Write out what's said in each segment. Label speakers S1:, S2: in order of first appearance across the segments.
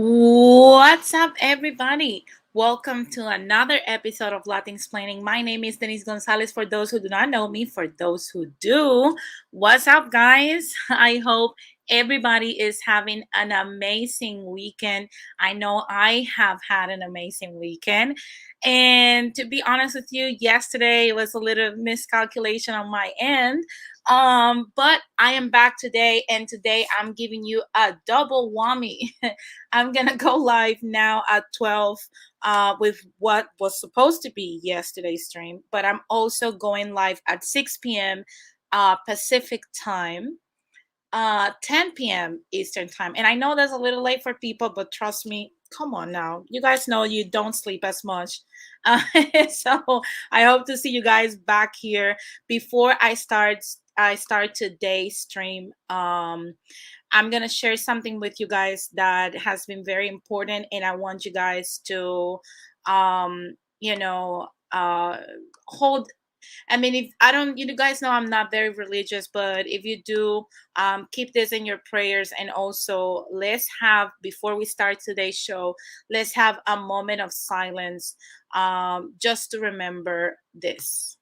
S1: What's up, everybody? Welcome to another episode of Latinsplaining. My name is Denise Gonzalez. For those who do not know me, for those who do, what's up, guys? I hope everybody is having an amazing weekend. I know I have had an amazing weekend. And to be honest with you, yesterday was a little miscalculation on my end. But I am back today, and today I'm giving you a double whammy. I'm gonna go live now at 12 with what was supposed to be yesterday's stream, but I'm also going live at 6 p.m. Pacific time, 10 p.m. Eastern time. And I know that's a little late for people, but trust me, come on now. You guys know you don't sleep as much. So I hope to see you guys back here before I start today's stream. I'm going to share something with you guys that has been very important, and I want you guys to, hold. I mean, if I don't, you guys know I'm not very religious, but if you do, keep this in your prayers. And also, let's have, before we start today's show, let's have a moment of silence just to remember this.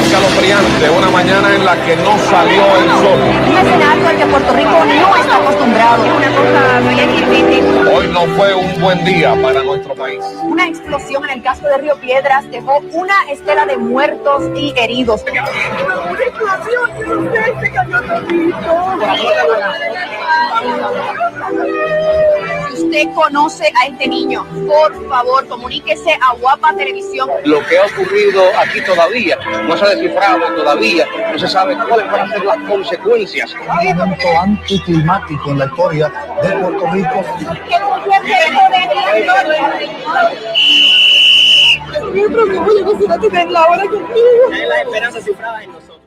S2: Escalofriante, una mañana en la que no salió el sol.
S3: Un escenario al que Puerto Rico no está acostumbrado.
S2: Una cosa bien difícil. Hoy no no fue un buen día para nuestro país.
S3: Una explosión en el casco de Río Piedras dejó una estela de muertos y heridos. Una explosión, yo no sé, se cayó todito. Si usted conoce a este niño, por favor, comuníquese a Guapa Televisión.
S4: Lo que ha ocurrido aquí todavía no se ha descifrado todavía, no se sabe cuáles van a ser las consecuencias.
S5: Un evento anticlimático en la historia de Puerto Rico.
S3: Que no pierde el mi próximo, yo quisiera tener la hora contigo.
S6: Es la esperanza cifrada en nosotros.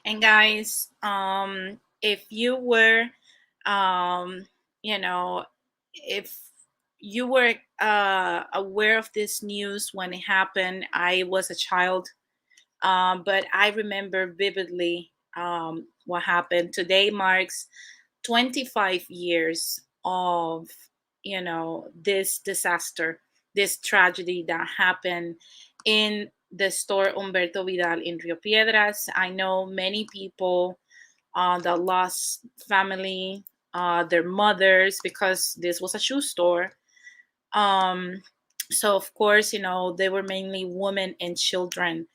S1: And guys, if you were, you know, if you were aware of this news when it happened, I was a child, but I remember vividly what happened. Today marks 25 years of, this disaster, this tragedy that happened in the store Humberto Vidal in Rio Piedras. I know many people that lost family, their mothers, because this was a shoe store. So of course, they were mainly women and children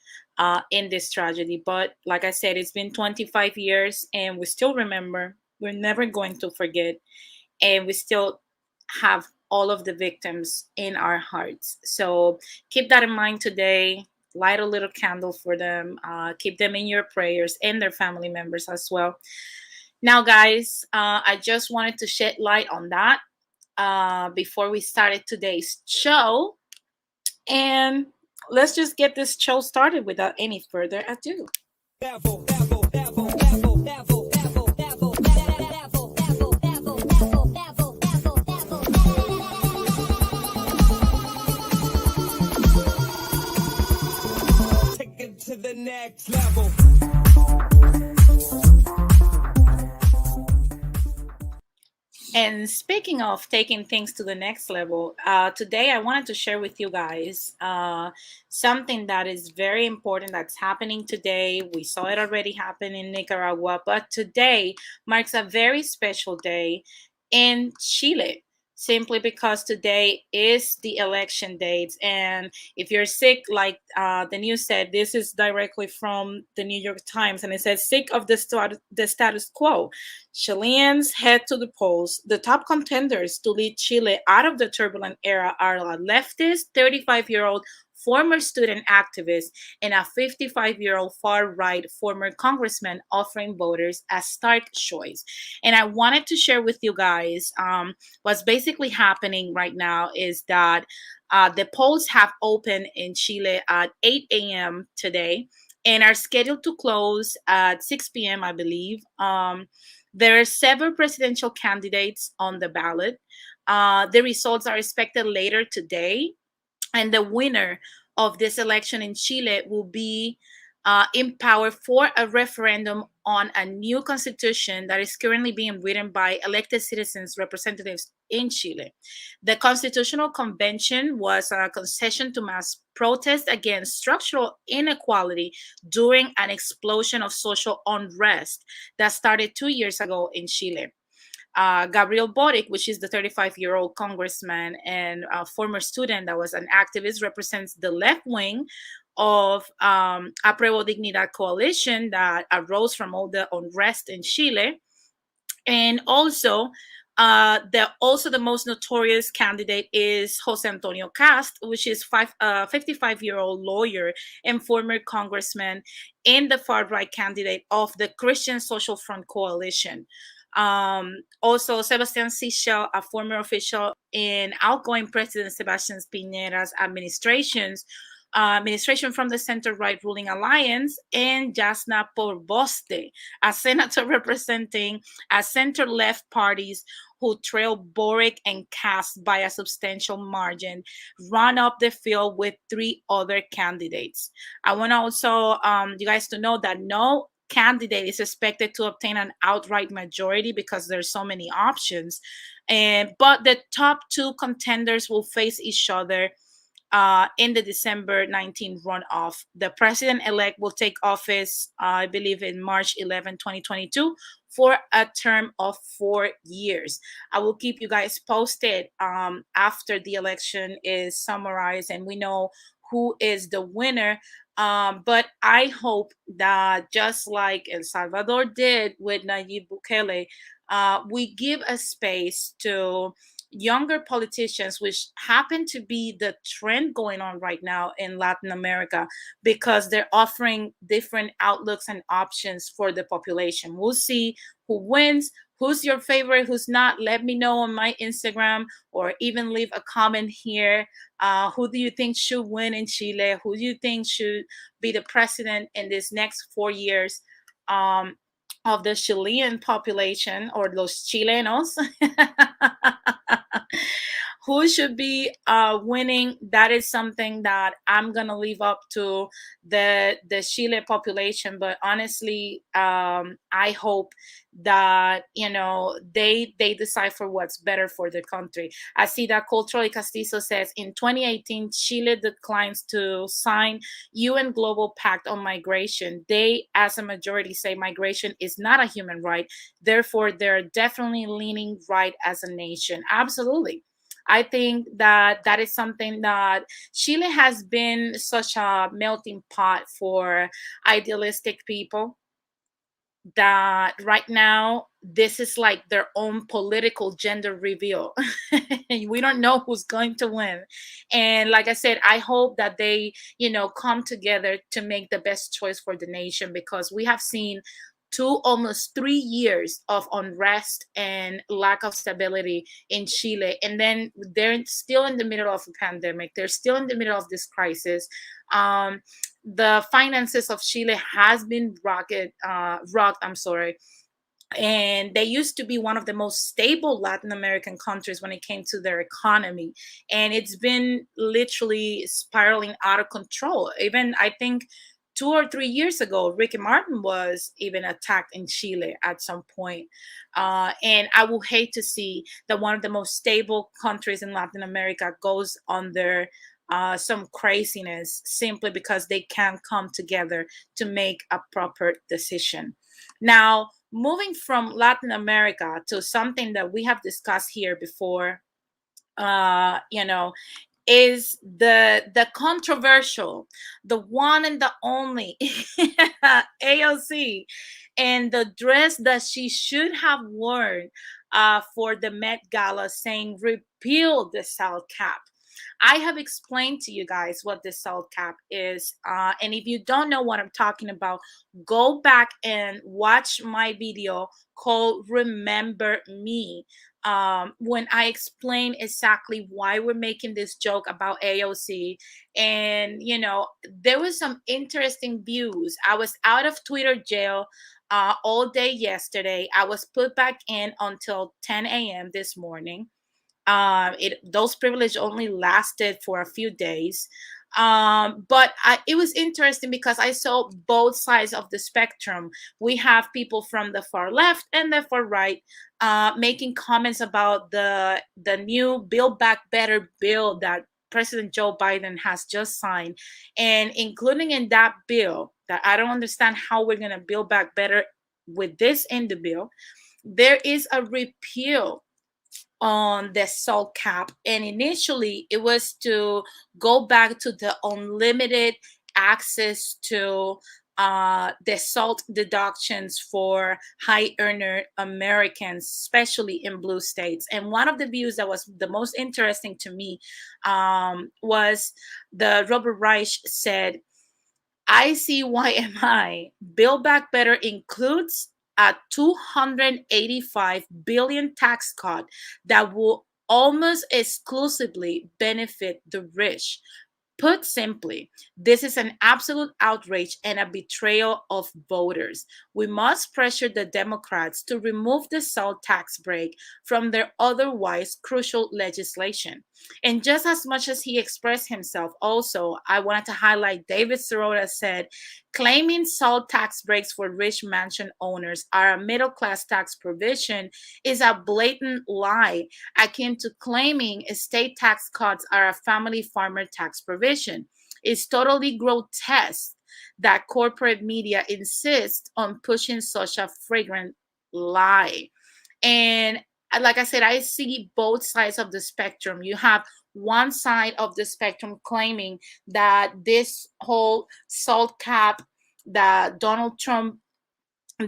S1: in this tragedy. But like I said, it's been 25 years and we still remember. We're never going to forget. And we still have all of the victims in our hearts. So keep that in mind today. Light a little candle for them. Keep them in your prayers and their family members as well. Now, guys, I just wanted to shed light on that before we started today's show. And let's just get this show started without any further ado.
S7: Take it to the next level.
S1: And speaking of taking things to the next level, today I wanted to share with you guys something that is very important that's happening today. We saw it already happen in Nicaragua, but today marks a very special day in Chile, simply because today is the election date. And if you're sick, like the news said, this is directly from the New York Times, and it says, sick of the status quo, Chileans head to the polls. The top contenders to lead Chile out of the turbulent era are a leftist 35-year-old former student activist and a 55-year-old far-right former congressman offering voters a stark choice. And I wanted to share with you guys what's basically happening right now is that the polls have opened in Chile at 8 a.m. today and are scheduled to close at 6 p.m., I believe. There are several presidential candidates on the ballot. The results are expected later today. And the winner of this election in Chile will be in power for a referendum on a new constitution that is currently being written by elected citizens representatives in Chile. The Constitutional Convention was a concession to mass protest against structural inequality during an explosion of social unrest that started 2 years ago in Chile. Gabriel Boric, which is the 35-year-old congressman and former student that was an activist, represents the left wing of Apruebo Dignidad coalition that arose from all the unrest in Chile. And also, the most notorious candidate is Jose Antonio Cast, which is 55-year-old lawyer and former congressman and the far-right candidate of the Christian Social Front coalition. Also, Sebastián Sichel, a former official in outgoing President Sebastián Piñera's administration from the center-right ruling alliance, and Jasna Porboste, a senator representing a center-left parties who trail Boric and Cast by a substantial margin, run up the field with three other candidates. I want to also you guys to know that no candidate is expected to obtain an outright majority because there's so many options. But the top two contenders will face each other in the December 19 runoff. The president-elect will take office, I believe, in March 11, 2022, for a term of 4 years. I will keep you guys posted after the election is summarized and we know who is the winner. But I hope that just like El Salvador did with Nayib Bukele, we give a space to younger politicians, which happen to be the trend going on right now in Latin America, because they're offering different outlooks and options for the population. We'll see who wins. Who's your favorite? Who's not? Let me know on my Instagram, or even leave a comment here. Who do you think should win in Chile? Who do you think should be the president in this next 4 years of the Chilean population, or los chilenos? Who should be winning? That is something that I'm gonna leave up to the Chile population. But honestly, I hope that they decipher what's better for the country. I see that Culturally Castizo says in 2018 Chile declines to sign UN Global Pact on Migration. They, as a majority, say migration is not a human right. Therefore, they're definitely leaning right as a nation. Absolutely. I think that that is something that Chile has been such a melting pot for idealistic people, that right now this is like their own political gender reveal. We don't know who's going to win. And like I said, I hope that they come together to make the best choice for the nation, because we have seen almost 3 years of unrest and lack of stability in Chile. And then they're still in the middle of a pandemic. They're still in the middle of this crisis. The finances of Chile has been rocked. I'm sorry. And they used to be one of the most stable Latin American countries when it came to their economy, and it's been literally spiraling out of control. Even I think 2 or 3 years ago, Ricky Martin was even attacked in Chile at some point. And I will hate to see that one of the most stable countries in Latin America goes under some craziness simply because they can't come together to make a proper decision. Now, moving from Latin America to something that we have discussed here before, uh, you know, is the controversial, the one and the only AOC, and the dress that she should have worn for the Met Gala, saying repeal the South Cap. I have explained to you guys what the South Cap is. And if you don't know what I'm talking about, go back and watch my video called Remember Me, when I explain exactly why we're making this joke about AOC. And, there was some interesting views. I was out of Twitter jail all day yesterday. I was put back in until 10 a.m. this morning. Those privileges only lasted for a few days. But it was interesting because I saw both sides of the spectrum. We have people from the far left and the far right making comments about the new Build Back Better bill that President Joe Biden has just signed, and including in that bill, that I don't understand how we're going to build back better with this in the bill. There is a repeal on the salt cap, and initially it was to go back to the unlimited access to the salt deductions for high earner Americans, especially in blue states. And one of the views that was the most interesting to me was the Robert Reich said, ICYMI, Build Back Better includes a 285 billion tax cut that will almost exclusively benefit the rich. Put simply, this is an absolute outrage and a betrayal of voters. We must pressure the Democrats to remove the salt tax break from their otherwise crucial legislation. And just as much as he expressed himself, also, I wanted to highlight David Sirota said, Claiming salt tax breaks for rich mansion owners are a middle class tax provision is a blatant lie, akin to claiming estate tax cuts are a family farmer tax provision. It's totally grotesque that corporate media insists on pushing such a fragrant lie. And like I said, I see both sides of the spectrum. You have one side of the spectrum claiming that this whole salt cap that Donald Trump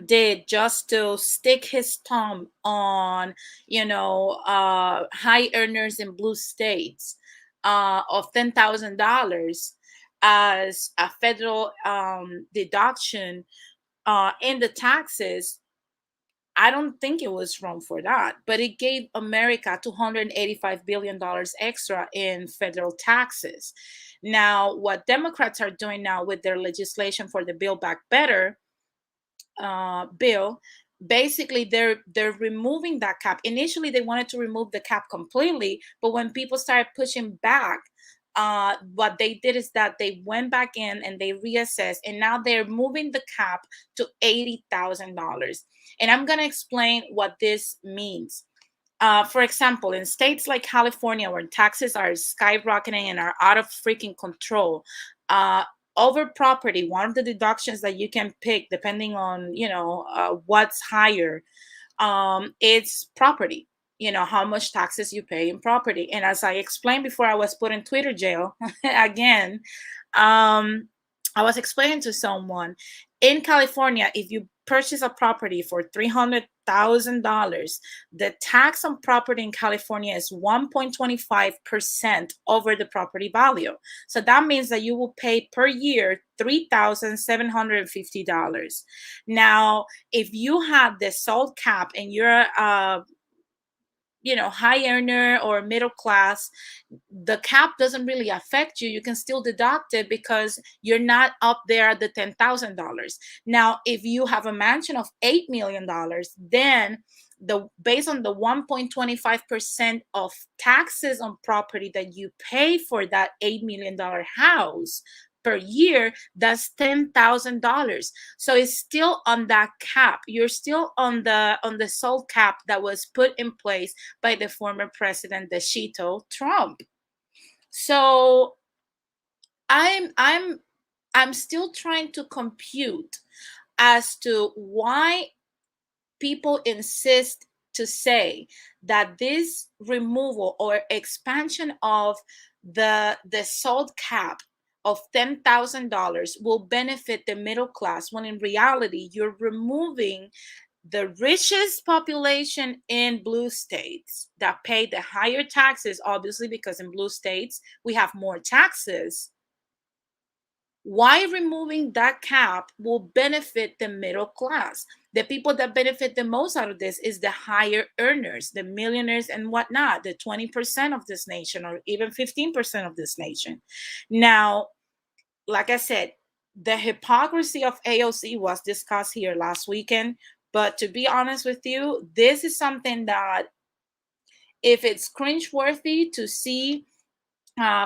S1: did just to stick his thumb on, high earners in blue states of $10,000 as a federal deduction in the taxes. I don't think it was wrong for that, but it gave America $285 billion extra in federal taxes. Now, what Democrats are doing now with their legislation for the Build Back Better bill, basically they're removing that cap. Initially, they wanted to remove the cap completely, but when people started pushing back, what they did is that they went back in and they reassessed, and now they're moving the cap to $80,000. And I'm going to explain what this means. For example, in states like California, where taxes are skyrocketing and are out of freaking control, over property, one of the deductions that you can pick, depending on what's higher, it's property. How much taxes you pay in property. And as I explained before, I was put in Twitter jail again. I was explaining to someone in California, if you purchase a property for $300,000, the tax on property in California is 1.25% over the property value. So that means that you will pay per year $3,750. Now, if you have the salt cap and you're high earner or middle class, the cap doesn't really affect you. You can still deduct it because you're not up there at the $10,000. Now, if you have a mansion of $8 million, then based on the 1.25% of taxes on property that you pay for that $8 million house per year, that's $10,000. So it's still on that cap. You're still on the salt cap that was put in place by the former president, the Shito Trump. So I'm still trying to compute as to why people insist to say that this removal or expansion of the salt cap of $10,000 will benefit the middle class, when in reality, you're removing the richest population in blue states that pay the higher taxes, obviously, because in blue states, we have more taxes. Why removing that cap will benefit the middle class? The people that benefit the most out of this is the higher earners, the millionaires and whatnot, the 20% of this nation, or even 15% of this nation. Now, like I said, the hypocrisy of AOC was discussed here last weekend. But to be honest with you, this is something that, if it's cringeworthy to see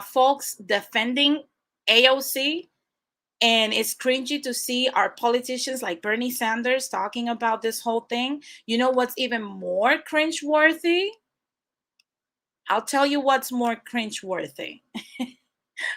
S1: folks defending AOC, and it's cringy to see our politicians like Bernie Sanders talking about this whole thing, you know what's even more cringeworthy? I'll tell you what's more cringeworthy.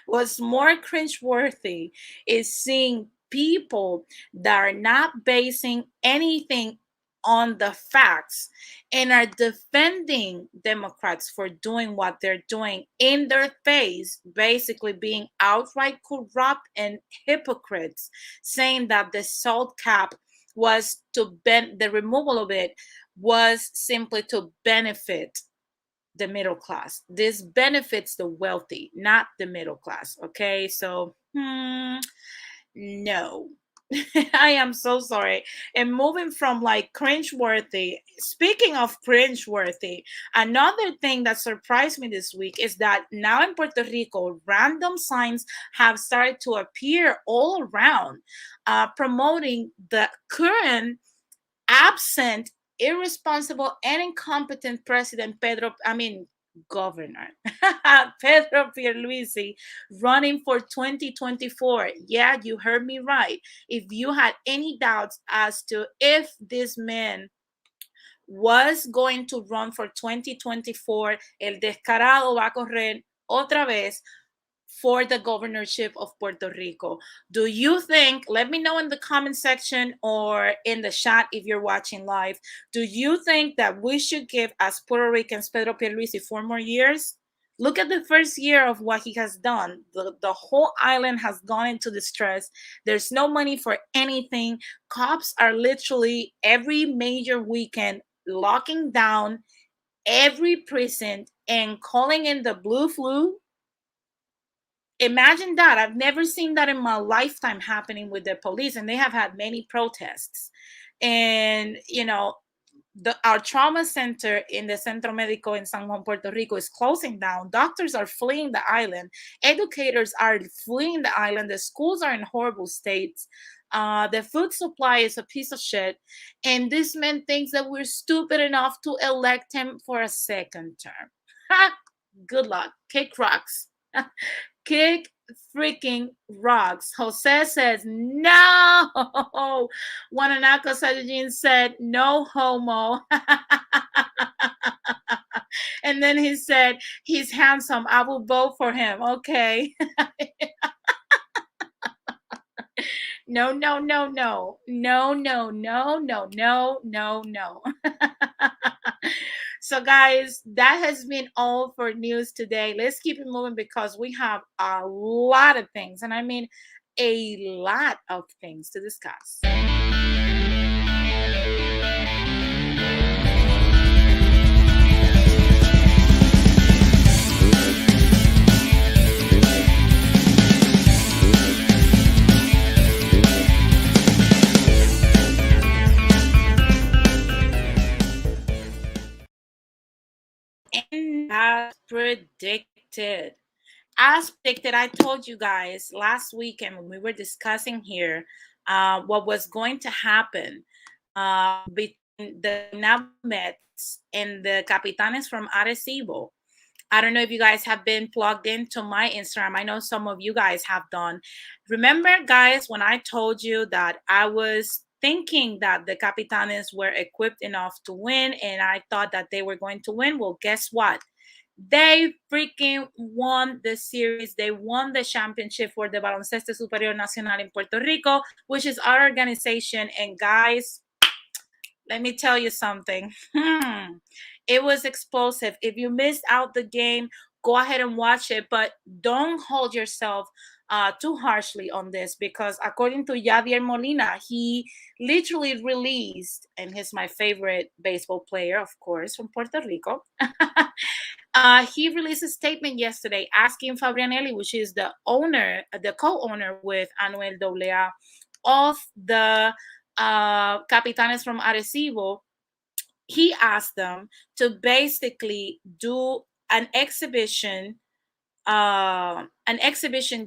S1: What's more cringeworthy is seeing people that are not basing anything on the facts and are defending Democrats for doing what they're doing in their face, basically being outright corrupt and hypocrites, saying that the salt cap was the removal of it was simply to benefit the middle class. This benefits the wealthy, not the middle class. Okay, so no. I am so sorry. And moving from like cringeworthy, speaking of cringeworthy, another thing that surprised me this week is that now in Puerto Rico, random signs have started to appear all around, promoting the current absent, irresponsible, and incompetent president governor. Pedro Pierluisi running for 2024. Yeah, you heard me right. If you had any doubts as to if this man was going to run for 2024, el descarado va a correr otra vez for the governorship of Puerto Rico. Do you think, let me know in the comment section or in the chat if you're watching live, do you think that we should give, as Puerto Ricans, Pedro Pierluisi 4 more years? Look at the first year of what he has done. The whole island has gone into distress. There's no money for anything. Cops are literally every major weekend locking down every prison and calling in the blue flu. Imagine that. I've never seen that in my lifetime happening with the police, and they have had many protests. And our trauma center in the Centro Médico in San Juan, Puerto Rico is closing down. Doctors are fleeing the island. Educators are fleeing the island. The schools are in horrible states. The food supply is a piece of shit. And this man thinks that we're stupid enough to elect him for a second term. Good luck. Kick rocks. Kick freaking rocks. Jose says no. Wananako Sajin said no homo. And then he said he's handsome. I will vote for him. Okay. No, no, no, no. No, no, no, no, no, no, no. So guys, that has been all for news today. Let's keep it moving because we have a lot of things, and I mean a lot of things to discuss. And as predicted, I told you guys last weekend when we were discussing here what was going to happen between the Mets and the Capitanes from Arecibo. I don't know if you guys have been plugged into my Instagram. I know some of you guys have done. Remember, guys, when I told you that I was thinking that the Capitanes were equipped enough to win and I thought that they were going to win? Well, guess what? They freaking won the series. They won the championship for the Baloncesto Superior Nacional in Puerto Rico, which is our organization. And guys, let me tell you something. It was explosive. If you missed out the game, go ahead and watch it, but don't hold yourself too harshly on this because according to Yadier Molina, he literally released, and he's my favorite baseball player, of course, from Puerto Rico. He released a statement yesterday asking Fabrianelli, which is the co-owner with Anuel AA of the Capitanes from Arecibo. He asked them to basically do an exhibition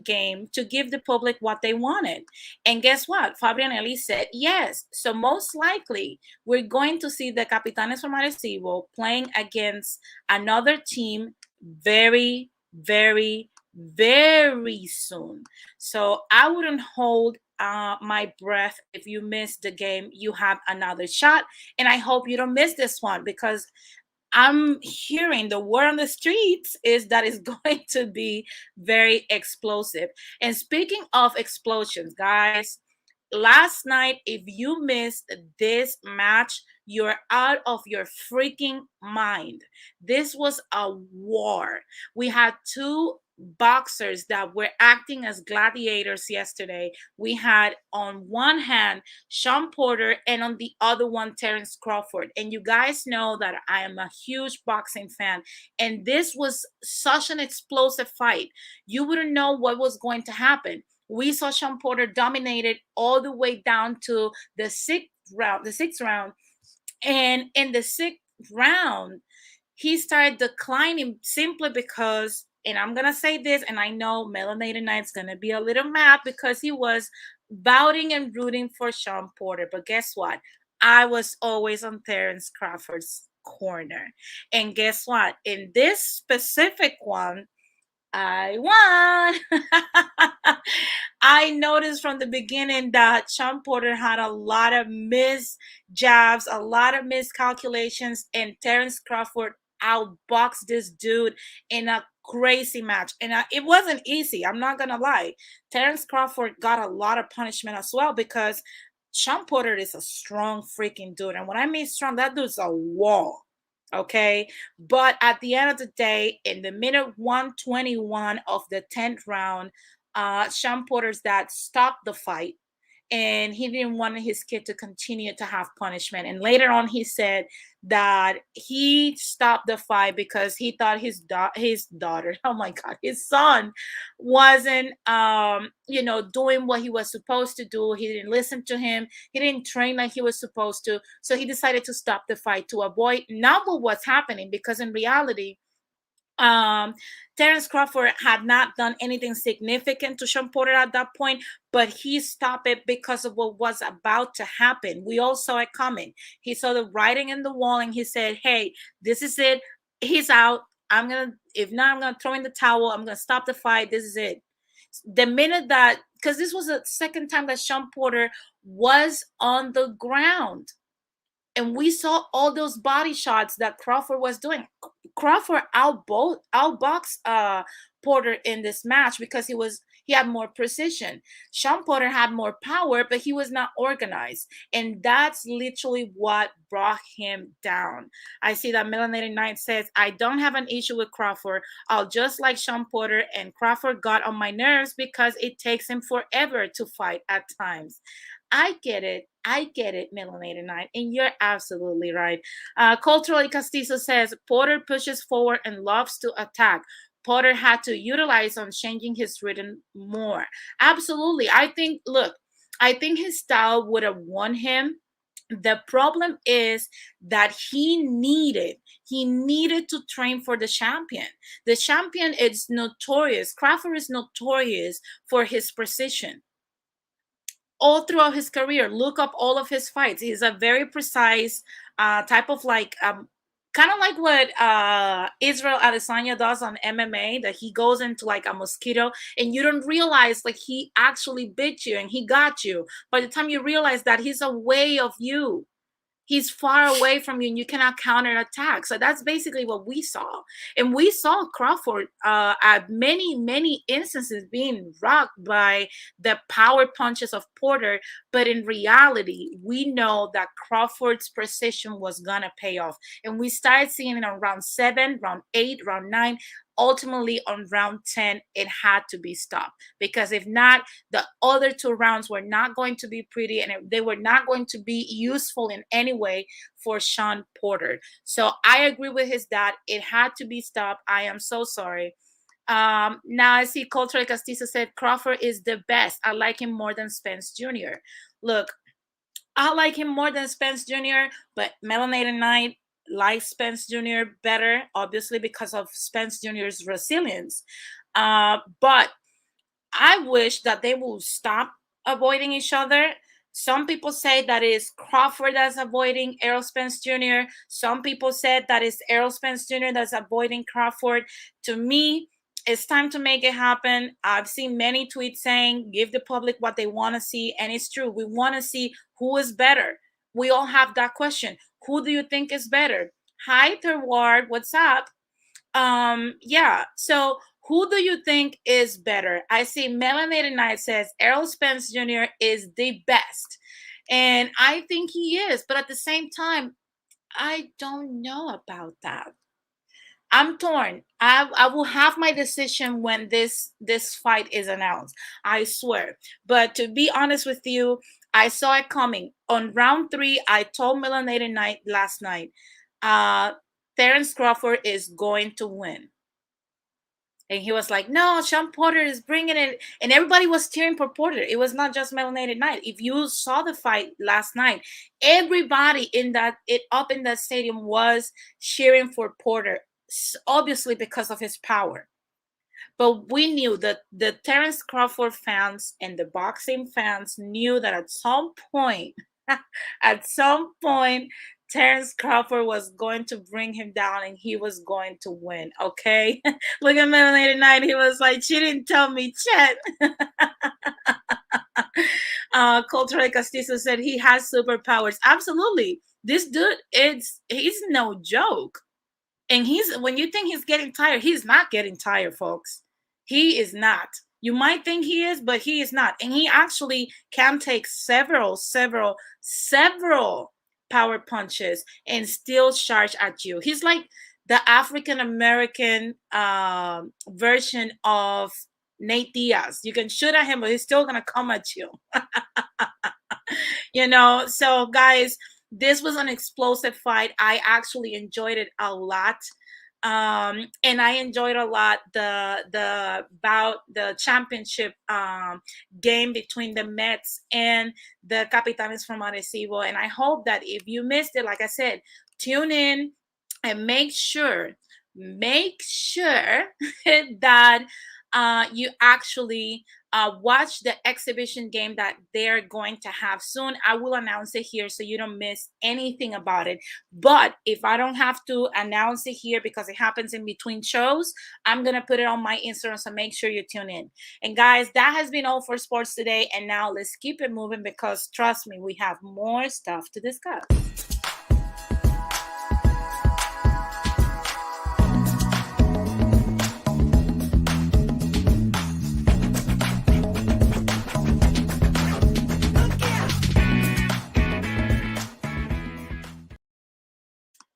S1: game to give the public what they wanted. And guess what? Fabrianelli said yes. So most likely we're going to see the Capitanes from Arecibo playing against another team very, very, very soon. So I wouldn't hold my breath. If you miss the game, you have another shot. And I hope you don't miss this one because I'm hearing the word on the streets is that it's going to be very explosive. And speaking of explosions, guys, last night, if you missed this match, you're out of your freaking mind. This was a war. We had two boxers that were acting as gladiators yesterday. We had on one hand Sean Porter and on the other one Terence Crawford. And you guys know that I am a huge boxing fan. And this was such an explosive fight. You wouldn't know what was going to happen. We saw Sean Porter dominated all the way down to the sixth round. And in the sixth round, he started declining simply because, and I'm going to say this, and I know Melanated Knight's going to be a little mad because he was vouting and rooting for Sean Porter. But guess what? I was always on Terence Crawford's corner. And guess what? In this specific one, I won. I noticed from the beginning that Sean Porter had a lot of missed jabs, a lot of miscalculations, and Terence Crawford outboxed this dude in a crazy match. And it wasn't easy. I'm not going to lie. Terence Crawford got a lot of punishment as well because Sean Porter is a strong freaking dude. And when I mean strong, that dude's a wall. Okay. But at the end of the day, in the minute 121 of the 10th round, Sean Porter's dad stopped the fight and he didn't want his kid to continue to have punishment. And later on, he said that he stopped the fight because he thought his daughter, oh my God, his son wasn't, doing what he was supposed to do. He didn't listen to him. He didn't train like he was supposed to. So he decided to stop the fight to avoid not what's happening, because in reality, Terence Crawford had not done anything significant to Sean Porter at that point, but he stopped it because of what was about to happen. We all saw it coming. He saw the writing in the wall and he said, hey, this is it. He's out. If not, I'm gonna throw in the towel. I'm gonna stop the fight. This is it. The minute that, because this was the second time that Sean Porter was on the ground. And we saw all those body shots that Crawford was doing. Crawford outboxed Porter in this match because he had more precision. Sean Porter had more power, but he was not organized. And that's literally what brought him down. I see that Melanated Knight says, I don't have an issue with Crawford. I'll just like Sean Porter, and Crawford got on my nerves because it takes him forever to fight at times. I get it, Melanated Knight, and you're absolutely right. Culturally Castizo says, Porter pushes forward and loves to attack. Porter had to utilize on changing his rhythm more. Absolutely. I think his style would have won him. The problem is that he needed to train for the champion. The champion is notorious. Crawford is notorious for his precision. All throughout his career, look up all of his fights. He's a very precise type of kind of like what Israel Adesanya does on MMA, that he goes into like a mosquito and you don't realize like he actually bit you and he got you. By the time you realize that he's away of you, he's far away from you and you cannot counterattack. So that's basically what we saw. And we saw Crawford at many instances being rocked by the power punches of Porter. But in reality, we know that Crawford's precision was going to pay off. And we started seeing it on round 7, round 8, round 9. Ultimately, on round 10, it had to be stopped, because if not, the other 2 rounds were not going to be pretty and they were not going to be useful in any way for Sean Porter. So I agree with his dad. It had to be stopped. I am so sorry. Now I see Cultural Castizo said Crawford is the best. I like him more than Spence Jr. Look, I like him more than Spence Jr., but Melanated Knight likes Spence Jr. better, obviously because of Spence Jr.'s resilience. But I wish that they will stop avoiding each other. Some people say that it's Crawford that's avoiding Errol Spence Jr. Some people said that it's Errol Spence Jr. that's avoiding Crawford. To me, it's time to make it happen. I've seen many tweets saying, give the public what they want to see. And it's true. We want to see who is better. We all have that question. Who do you think is better? Hi, Terward. What's up? Yeah. So who do you think is better? I see Melanated Knight says Errol Spence Jr. is the best. And I think he is. But at the same time, I don't know about that. I'm torn. I will have my decision when this fight is announced. I swear. But to be honest with you, I saw it coming. On round 3, I told Melanated Knight last night, Terence Crawford is going to win. And he was like, no, Sean Porter is bringing it. And everybody was cheering for Porter. It was not just Melanated Knight. If you saw the fight last night, everybody up in that stadium was cheering for Porter, obviously because of his power. But we knew that the Terence Crawford fans and the boxing fans knew that at some point, Terrence Crawford was going to bring him down and he was going to win. Okay. Look at Melanated Night. He was like, she didn't tell me, Chet. Cultural Castizo said he has superpowers. Absolutely. This dude, he's no joke. And when you think he's getting tired, he's not getting tired, folks. He is not. You might think he is, but he is not. And he actually can take several power punches and still charge at you. He's like the African American version of Nate Diaz. You can shoot at him, but he's still gonna come at you. So guys, this was an explosive fight. I actually enjoyed it a lot. And I enjoyed a lot the championship game between the Mets and the Capitanes from Arecibo. And I hope that if you missed it, like I said, tune in and make sure that you actually watch the exhibition game that they're going to have soon. I will announce it here so you don't miss anything about it. But if I don't have to announce it here because it happens in between shows, I'm going to put it on my Instagram, so make sure you tune in. And guys, that has been all for sports today. And now let's keep it moving because trust me, we have more stuff to discuss.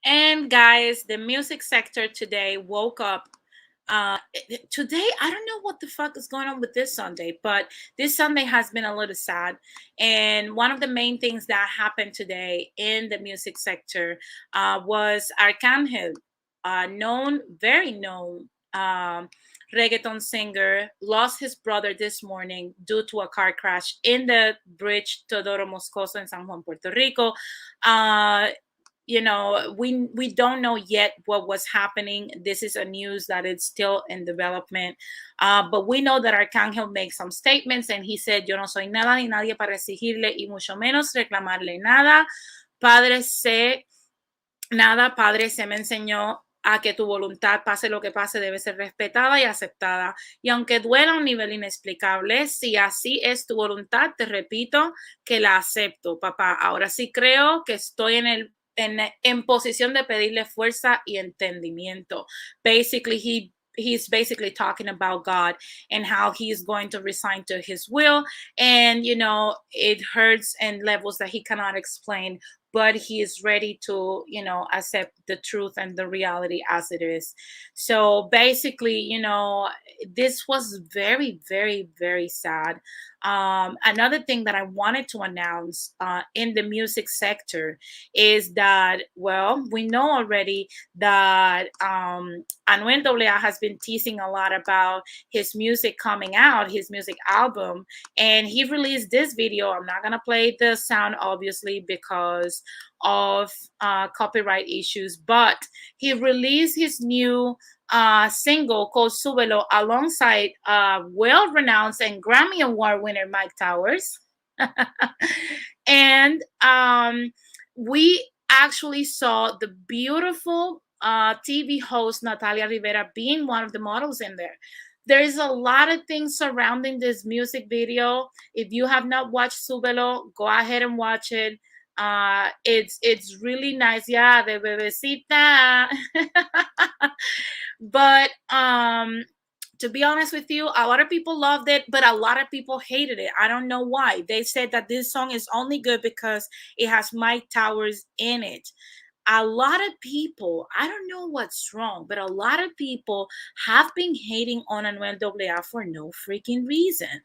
S1: And guys, the music sector today woke up. Today, I don't know what the fuck is going on with this Sunday, but this Sunday has been a little sad. And one of the main things that happened today in the music sector was Arcángel, very known reggaeton singer, lost his brother this morning due to a car crash in the bridge Teodoro Moscoso in San Juan, Puerto Rico. We don't know yet what was happening. This is a news that it's still in development. But we know that Arcángel made some statements and he said, yo no soy nada ni nadie para exigirle y mucho menos reclamarle nada. Padre se me enseñó a que tu voluntad, pase lo que pase, debe ser respetada y aceptada. Y aunque duela a un nivel inexplicable, si así es tu voluntad, te repito que la acepto, papá. Ahora sí creo que estoy en posición de pedirle fuerza y entendimiento. Basically, he's basically talking about God and how he's going to resign to his will. And, it hurts in levels that he cannot explain, but he is ready to, accept the truth and the reality as it is. So basically, this was very, very, very sad. Another thing that I wanted to announce in the music sector is that, well, we know already that Anuel AA has been teasing a lot about his music coming out, his music album, and he released this video. I'm not going to play the sound, obviously, because of copyright issues, but he released his new single called Súbelo alongside well-renowned and Grammy Award winner Mike Towers. And we actually saw the beautiful TV host Natalia Rivera being one of the models in there. There's a lot of things surrounding this music video. If you have not watched Súbelo, go ahead and watch it. It's really nice. Yeah, de bebecita. But to be honest with you, a lot of people loved it, but a lot of people hated it. I don't know why. They said that this song is only good because it has Mike Towers in it. A lot of people, I don't know what's wrong, but a lot of people have been hating on Anuel AA for no freaking reason.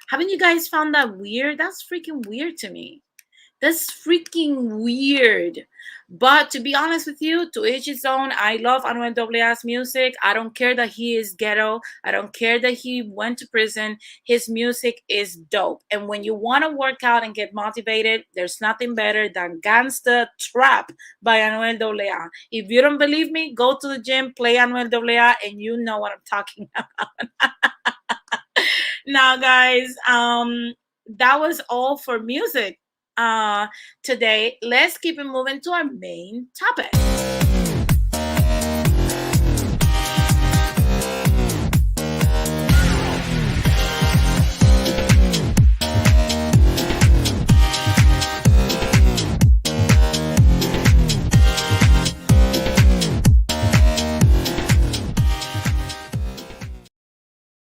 S1: Haven't you guys found that weird? That's freaking weird to me. That's freaking weird. But to be honest with you, to each his own. I love Anuel AA's music. I don't care that he is ghetto. I don't care that he went to prison. His music is dope. And when you want to work out and get motivated, there's nothing better than Gangsta Trap by Anuel AA. If you don't believe me, go to the gym, play Anuel AA, and you know what I'm talking about. Now, guys, that was all for music. today. Let's keep it moving to our main topic.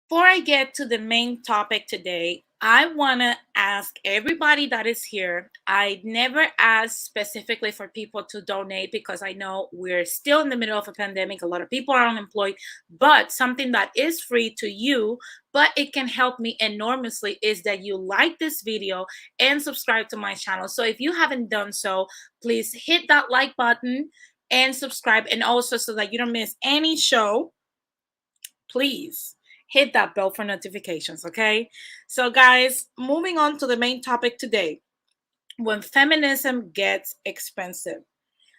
S1: Before I get to the main topic today, I want to ask everybody that is here. I never ask specifically for people to donate because I know we're still in the middle of a pandemic. A lot of people are unemployed, but something that is free to you, but it can help me enormously, is that you like this video and subscribe to my channel. So if you haven't done so, please hit that like button and subscribe. And also, so that you don't miss any show, please hit that bell for notifications, okay? So, guys, moving on to the main topic today: when feminism gets expensive.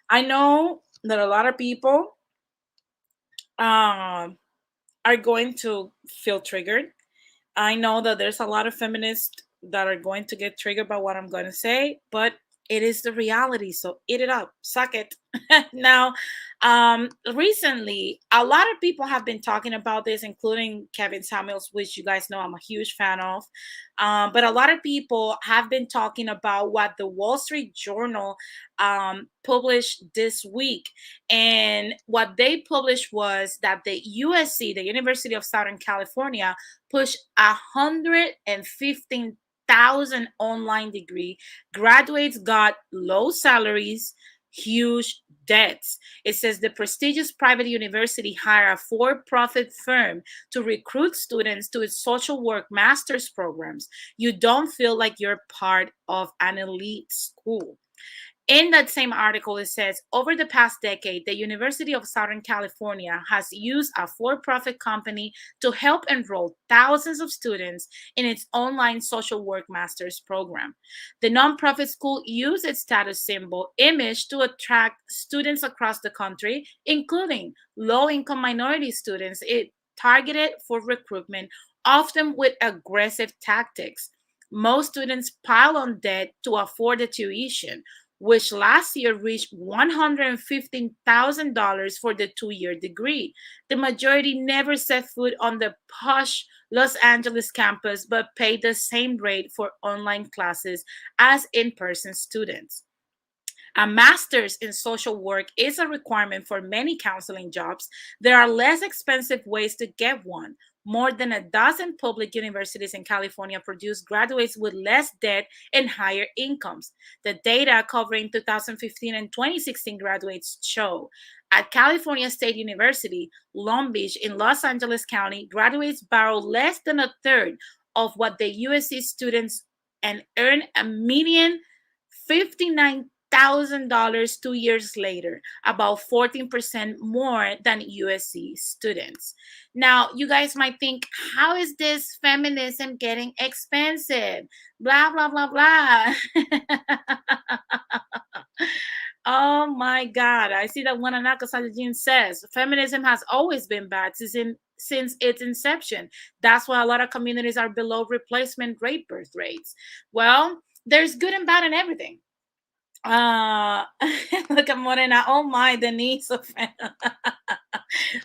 S1: I know that a lot of people are going to feel triggered. I know that there's a lot of feminists that are going to get triggered by what I'm going to say, but it is the reality. So eat it up, suck it. Now, recently, a lot of people have been talking about this, including Kevin Samuels, which you guys know I'm a huge fan of. But a lot of people have been talking about what the Wall Street Journal published this week. And what they published was that the USC, the University of Southern California, pushed 115,000 online degree graduates, got low salaries, huge debts. It says the prestigious private university hired a for-profit firm to recruit students to its social work master's programs. You don't feel like you're part of an elite school. In that same article, it says, over the past decade, the University of Southern California has used a for-profit company to help enroll thousands of students in its online social work master's program. The nonprofit school used its status symbol image to attract students across the country, including low-income minority students. It targeted for recruitment, often with aggressive tactics. Most students pile on debt to afford the tuition, which last year reached $115,000 for the 2-year degree. The majority never set foot on the posh Los Angeles campus, but paid the same rate for online classes as in-person students. A master's in social work is a requirement for many counseling jobs. There are less expensive ways to get one. More than a dozen public universities in California produce graduates with less debt and higher incomes. The data covering 2015 and 2016 graduates show. At California State University, Long Beach in Los Angeles County, graduates borrow less than a third of what the USC students and earn a median $59,000 2 years later, about 14% more than USC students. Now, you guys might think, how is this feminism getting expensive? Blah, blah, blah, blah. Oh my God. I see that Wananaka Sajin says feminism has always been bad since its inception. That's why a lot of communities are below replacement rate birth rates. Well, there's good and bad in everything. Look at Morena. Oh my, Denise.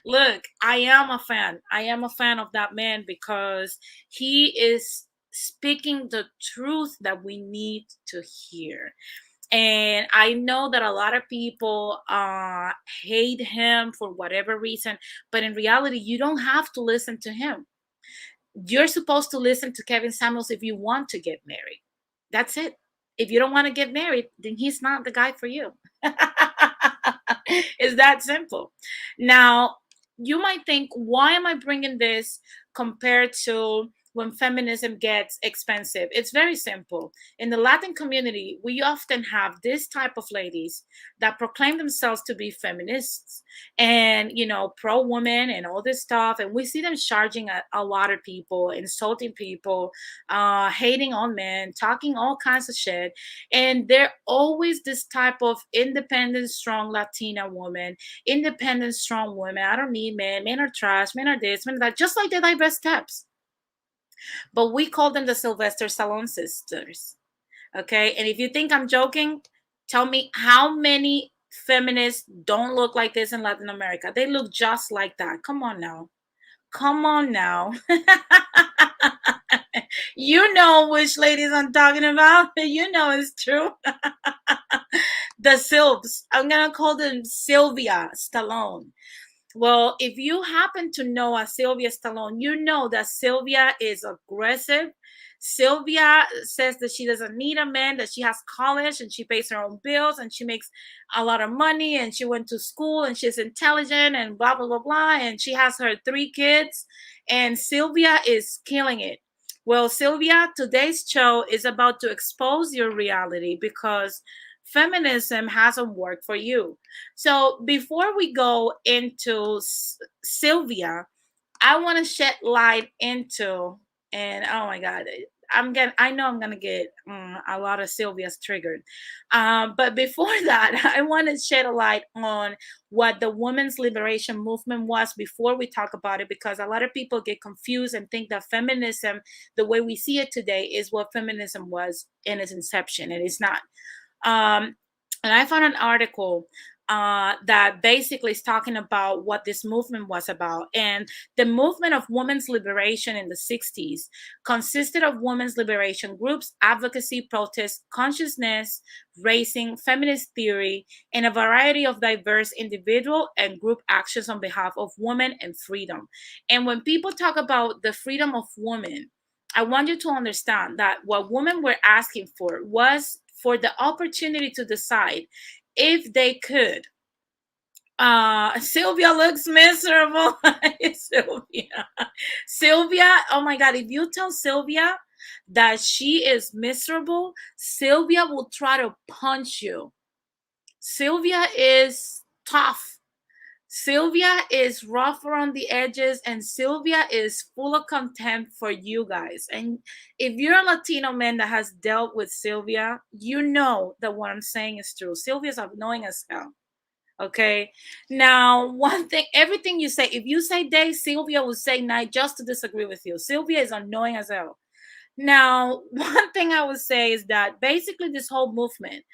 S1: Look, I am a fan. I am a fan of that man because he is speaking the truth that we need to hear. And I know that a lot of people hate him for whatever reason, but in reality, you don't have to listen to him. You're supposed to listen to Kevin Samuels if you want to get married. That's it. If you don't want to get married, then he's not the guy for you. It's that simple. Now, you might think, why am I bringing this compared to when feminism gets expensive? It's very simple. In the Latin community, we often have this type of ladies that proclaim themselves to be feminists and, pro-woman and all this stuff. And we see them charging a lot of people, insulting people, hating on men, talking all kinds of shit. And they're always this type of independent, strong Latina woman, independent, strong woman. I don't need men. Men are trash. Men are this, men are that, just like the diverse steps. But we call them the Sylvester Stallone sisters. Okay. And if you think I'm joking, tell me how many feminists don't look like this in Latin America. They look just like that. Come on now. Come on now. You know which ladies I'm talking about. You know it's true. The Sylvs. I'm going to call them Sylvia Stallone. Well, if you happen to know a Sylvia Stallone, you know that Sylvia is aggressive. Sylvia says that she doesn't need a man, that she has college and she pays her own bills and she makes a lot of money and she went to school and she's intelligent and blah, blah, blah, blah. And she has her 3 kids and Sylvia is killing it. Well, Sylvia, today's show is about to expose your reality because feminism hasn't worked for you. So before we go into Sylvia, I want to shed light into, and oh my God, I know I'm gonna get a lot of Sylvia's triggered. But before that, I want to shed a light on what the women's liberation movement was before we talk about it, because a lot of people get confused and think that feminism, the way we see it today, is what feminism was in its inception, and it's not. Um, and I found an article that basically is talking about what this movement was about. And the movement of women's liberation in the 60s consisted of women's liberation groups, advocacy, protest, consciousness, raising, feminist theory, and a variety of diverse individual and group actions on behalf of women and freedom. And when people talk about the freedom of women, I want you to understand that what women were asking for was for the opportunity to decide if they could. Sylvia looks miserable. Sylvia. Sylvia, oh my God, if you tell Sylvia that she is miserable, Sylvia will try to punch you. Sylvia is tough. Sylvia is rough around the edges, and Sylvia is full of contempt for you guys. And if you're a Latino man that has dealt with Sylvia, you know that what I'm saying is true. Sylvia's annoying as hell. Okay. Now, one thing, everything you say, if you say day, Sylvia will say night just to disagree with you. Sylvia is annoying as hell. Now, one thing I would say is that basically this whole movement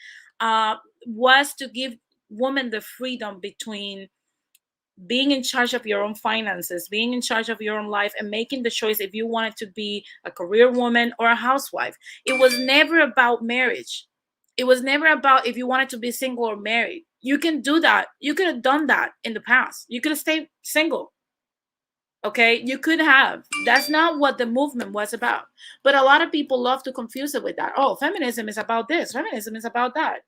S1: was to give women the freedom between being in charge of your own finances, being in charge of your own life, and making the choice if you wanted to be a career woman or a housewife. It was never about marriage. It was never about if you wanted to be single or married. You can do that. You could have done that in the past. You could have stayed single. Okay, you could have. That's not what the movement was about. But a lot of people love to confuse it with that. Oh, feminism is about this, feminism is about that.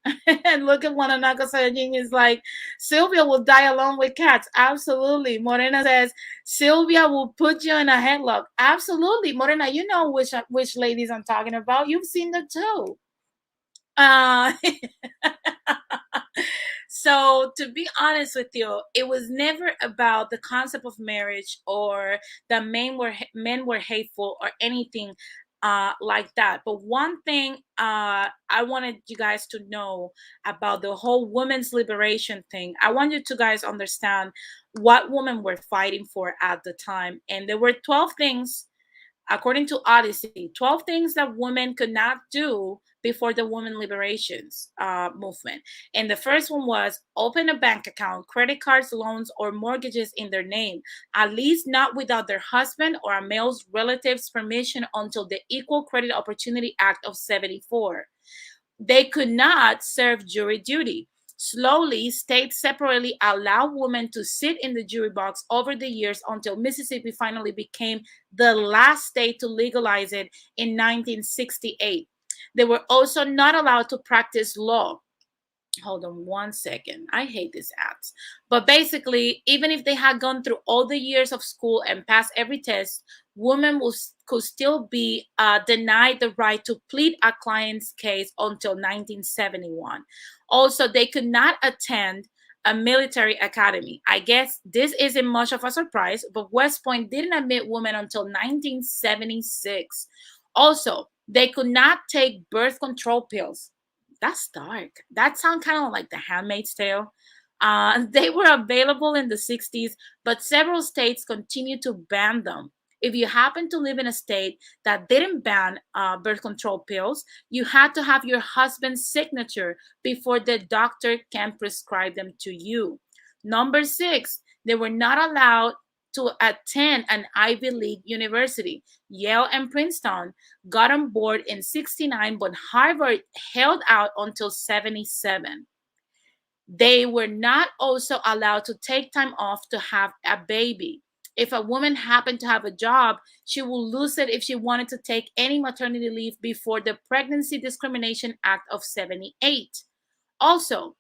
S1: And look at Wananaka Sayajin is like, Sylvia will die alone with cats. Absolutely. Morena says, Sylvia will put you in a headlock. Absolutely. Morena, you know which ladies I'm talking about. You've seen them too. Uh, so to be honest with you, it was never about the concept of marriage or that men were hateful or anything like that. But one thing I wanted you guys to know about the whole women's liberation thing, I want you to guys understand what women were fighting for at the time. And there were 12 things, according to Odyssey, 12 things that women could not do before the women liberations movement. And the first one was open a bank account, credit cards, loans, or mortgages in their name, at least not without their husband or a male's relative's permission until the Equal Credit Opportunity Act of 74. They could not serve jury duty. Slowly, states separately allowed women to sit in the jury box over the years until Mississippi finally became the last state to legalize it in 1968. They were also not allowed to practice law. Hold on one second. I hate these ads. But basically, even if they had gone through all the years of school and passed every test, women could still be denied the right to plead a client's case until 1971. Also, they could not attend a military academy. I guess this isn't much of a surprise, but West Point didn't admit women until 1976. Also, they could not take birth control pills. That's dark. That sounds kind of like The Handmaid's Tale. They were available in the 60s, but several states continued to ban them. If you happen to live in a state that didn't ban birth control pills, you had to have your husband's signature before the doctor can prescribe them to you. Number 6, they were not allowed to attend an Ivy League university. Yale and Princeton got on board in 69, but Harvard held out until 77. They were not also allowed to take time off to have a baby. If a woman happened to have a job, she would lose it if she wanted to take any maternity leave before the Pregnancy Discrimination Act of 78. Also,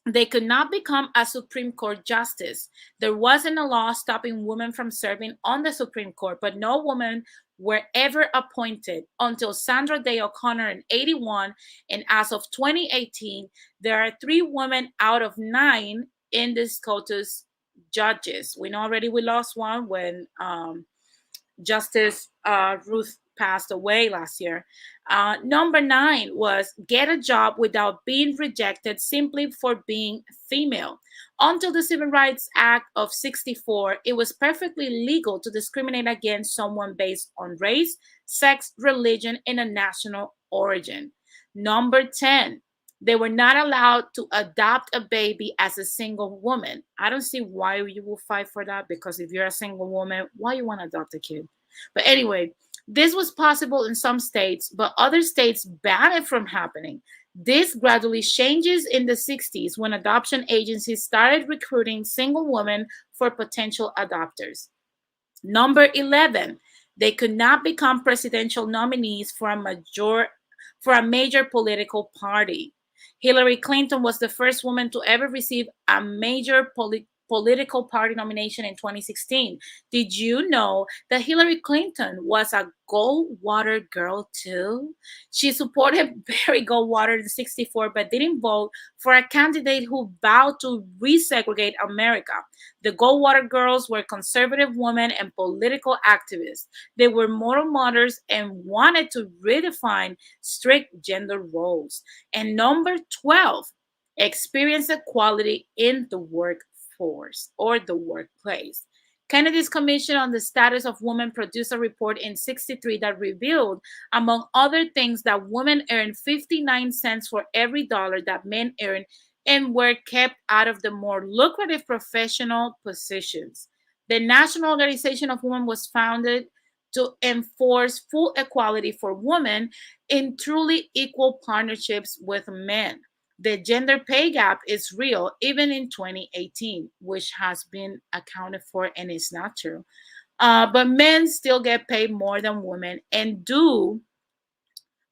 S1: they could not become a Supreme Court justice. There wasn't a law stopping women from serving on the Supreme Court, but no women were ever appointed until Sandra Day O'Connor in 81. And as of 2018, there are 3 women out of 9 in this SCOTUS judges. We know already we lost one when Justice Ruth passed away last year. Number 9 was get a job without being rejected simply for being female. Until the Civil Rights Act of 64, it was perfectly legal to discriminate against someone based on race, sex, religion, and a national origin. Number 10, they were not allowed to adopt a baby as a single woman. I don't see why you will fight for that, because if you're a single woman, why you want to adopt a kid? But anyway, this was possible in some states, but other states banned it from happening. This gradually changes in the 60s when adoption agencies started recruiting single women for potential adopters. Number 11, they could not become presidential nominees for a major political party. Hillary Clinton was the first woman to ever receive a major political party nomination in 2016. Did you know that Hillary Clinton was a Goldwater girl too? She supported Barry Goldwater in 64, but didn't vote for a candidate who vowed to resegregate America. The Goldwater girls were conservative women and political activists. They were moral martyrs and wanted to redefine strict gender roles. And number 12, experience equality in the workforce or the workplace. Kennedy's Commission on the Status of Women produced a report in 63 that revealed, among other things, that women earned 59 cents for every dollar that men earned and were kept out of the more lucrative professional positions. The National Organization of Women was founded to enforce full equality for women in truly equal partnerships with men. The gender pay gap is real even in 2018, which has been accounted for and is not true. But men still get paid more than women, and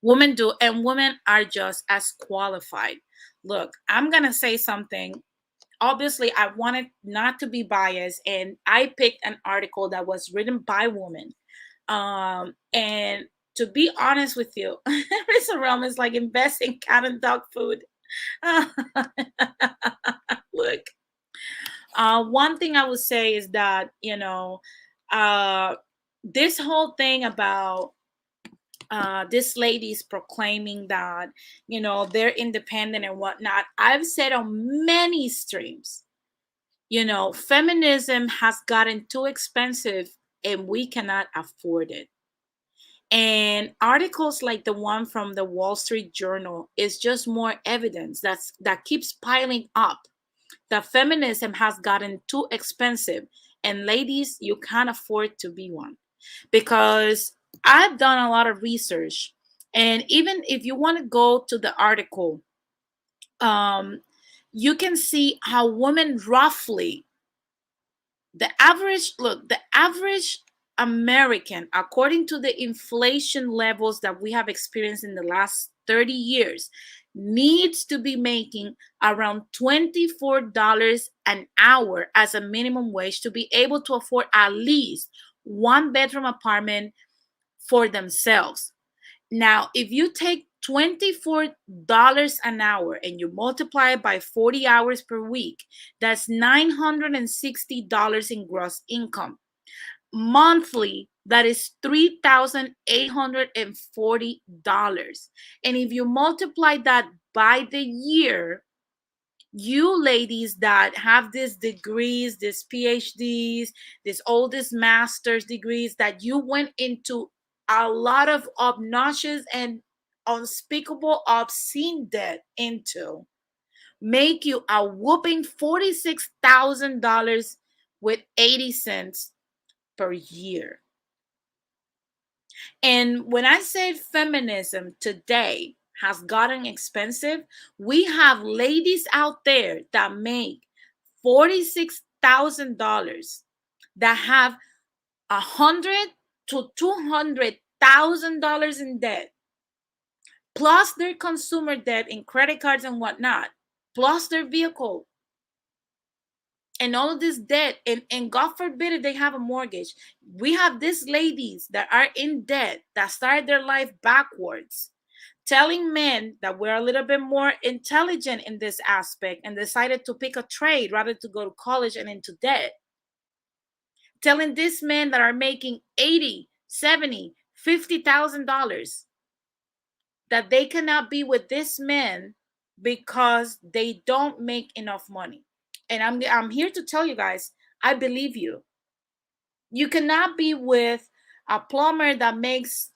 S1: women are just as qualified. Look, I'm gonna say something. Obviously, I wanted not to be biased, and I picked an article that was written by women. And to be honest with you, Risa Realm is like invest in cat and dog food. Look, one thing I would say is that, this whole thing about this lady's proclaiming that, they're independent and whatnot. I've said on many streams, feminism has gotten too expensive and we cannot afford it. And articles like the one from the Wall Street Journal is just more evidence that keeps piling up that feminism has gotten too expensive. And ladies, you can't afford to be one. Because I've done a lot of research. And even if you want to go to the article, you can see how women roughly, the average American, according to the inflation levels that we have experienced in the last 30 years, needs to be making around $24 an hour as a minimum wage to be able to afford at least one bedroom apartment for themselves. Now, if you take $24 an hour and you multiply it by 40 hours per week, that's $960 in gross income. Monthly, that is $3,840. And if you multiply that by the year, You ladies that have these degrees, these PhDs, these oldest master's degrees, that you went into a lot of obnoxious and unspeakable, obscene debt into, make you a whooping $46,000 with 80 cents per year. And when I say feminism today has gotten expensive, we have ladies out there that make $46,000 that have $100,000 to $200,000 in debt, plus their consumer debt in credit cards and whatnot, plus their vehicle and all of this debt, and God forbid if they have a mortgage. We have these ladies that are in debt, that started their life backwards, telling men that we're a little bit more intelligent in this aspect and decided to pick a trade rather to go to college and into debt. Telling these men that are making 80, 70, $50,000 that they cannot be with this men because they don't make enough money. And I'm here to tell you guys, I believe you. You cannot be with a plumber that makes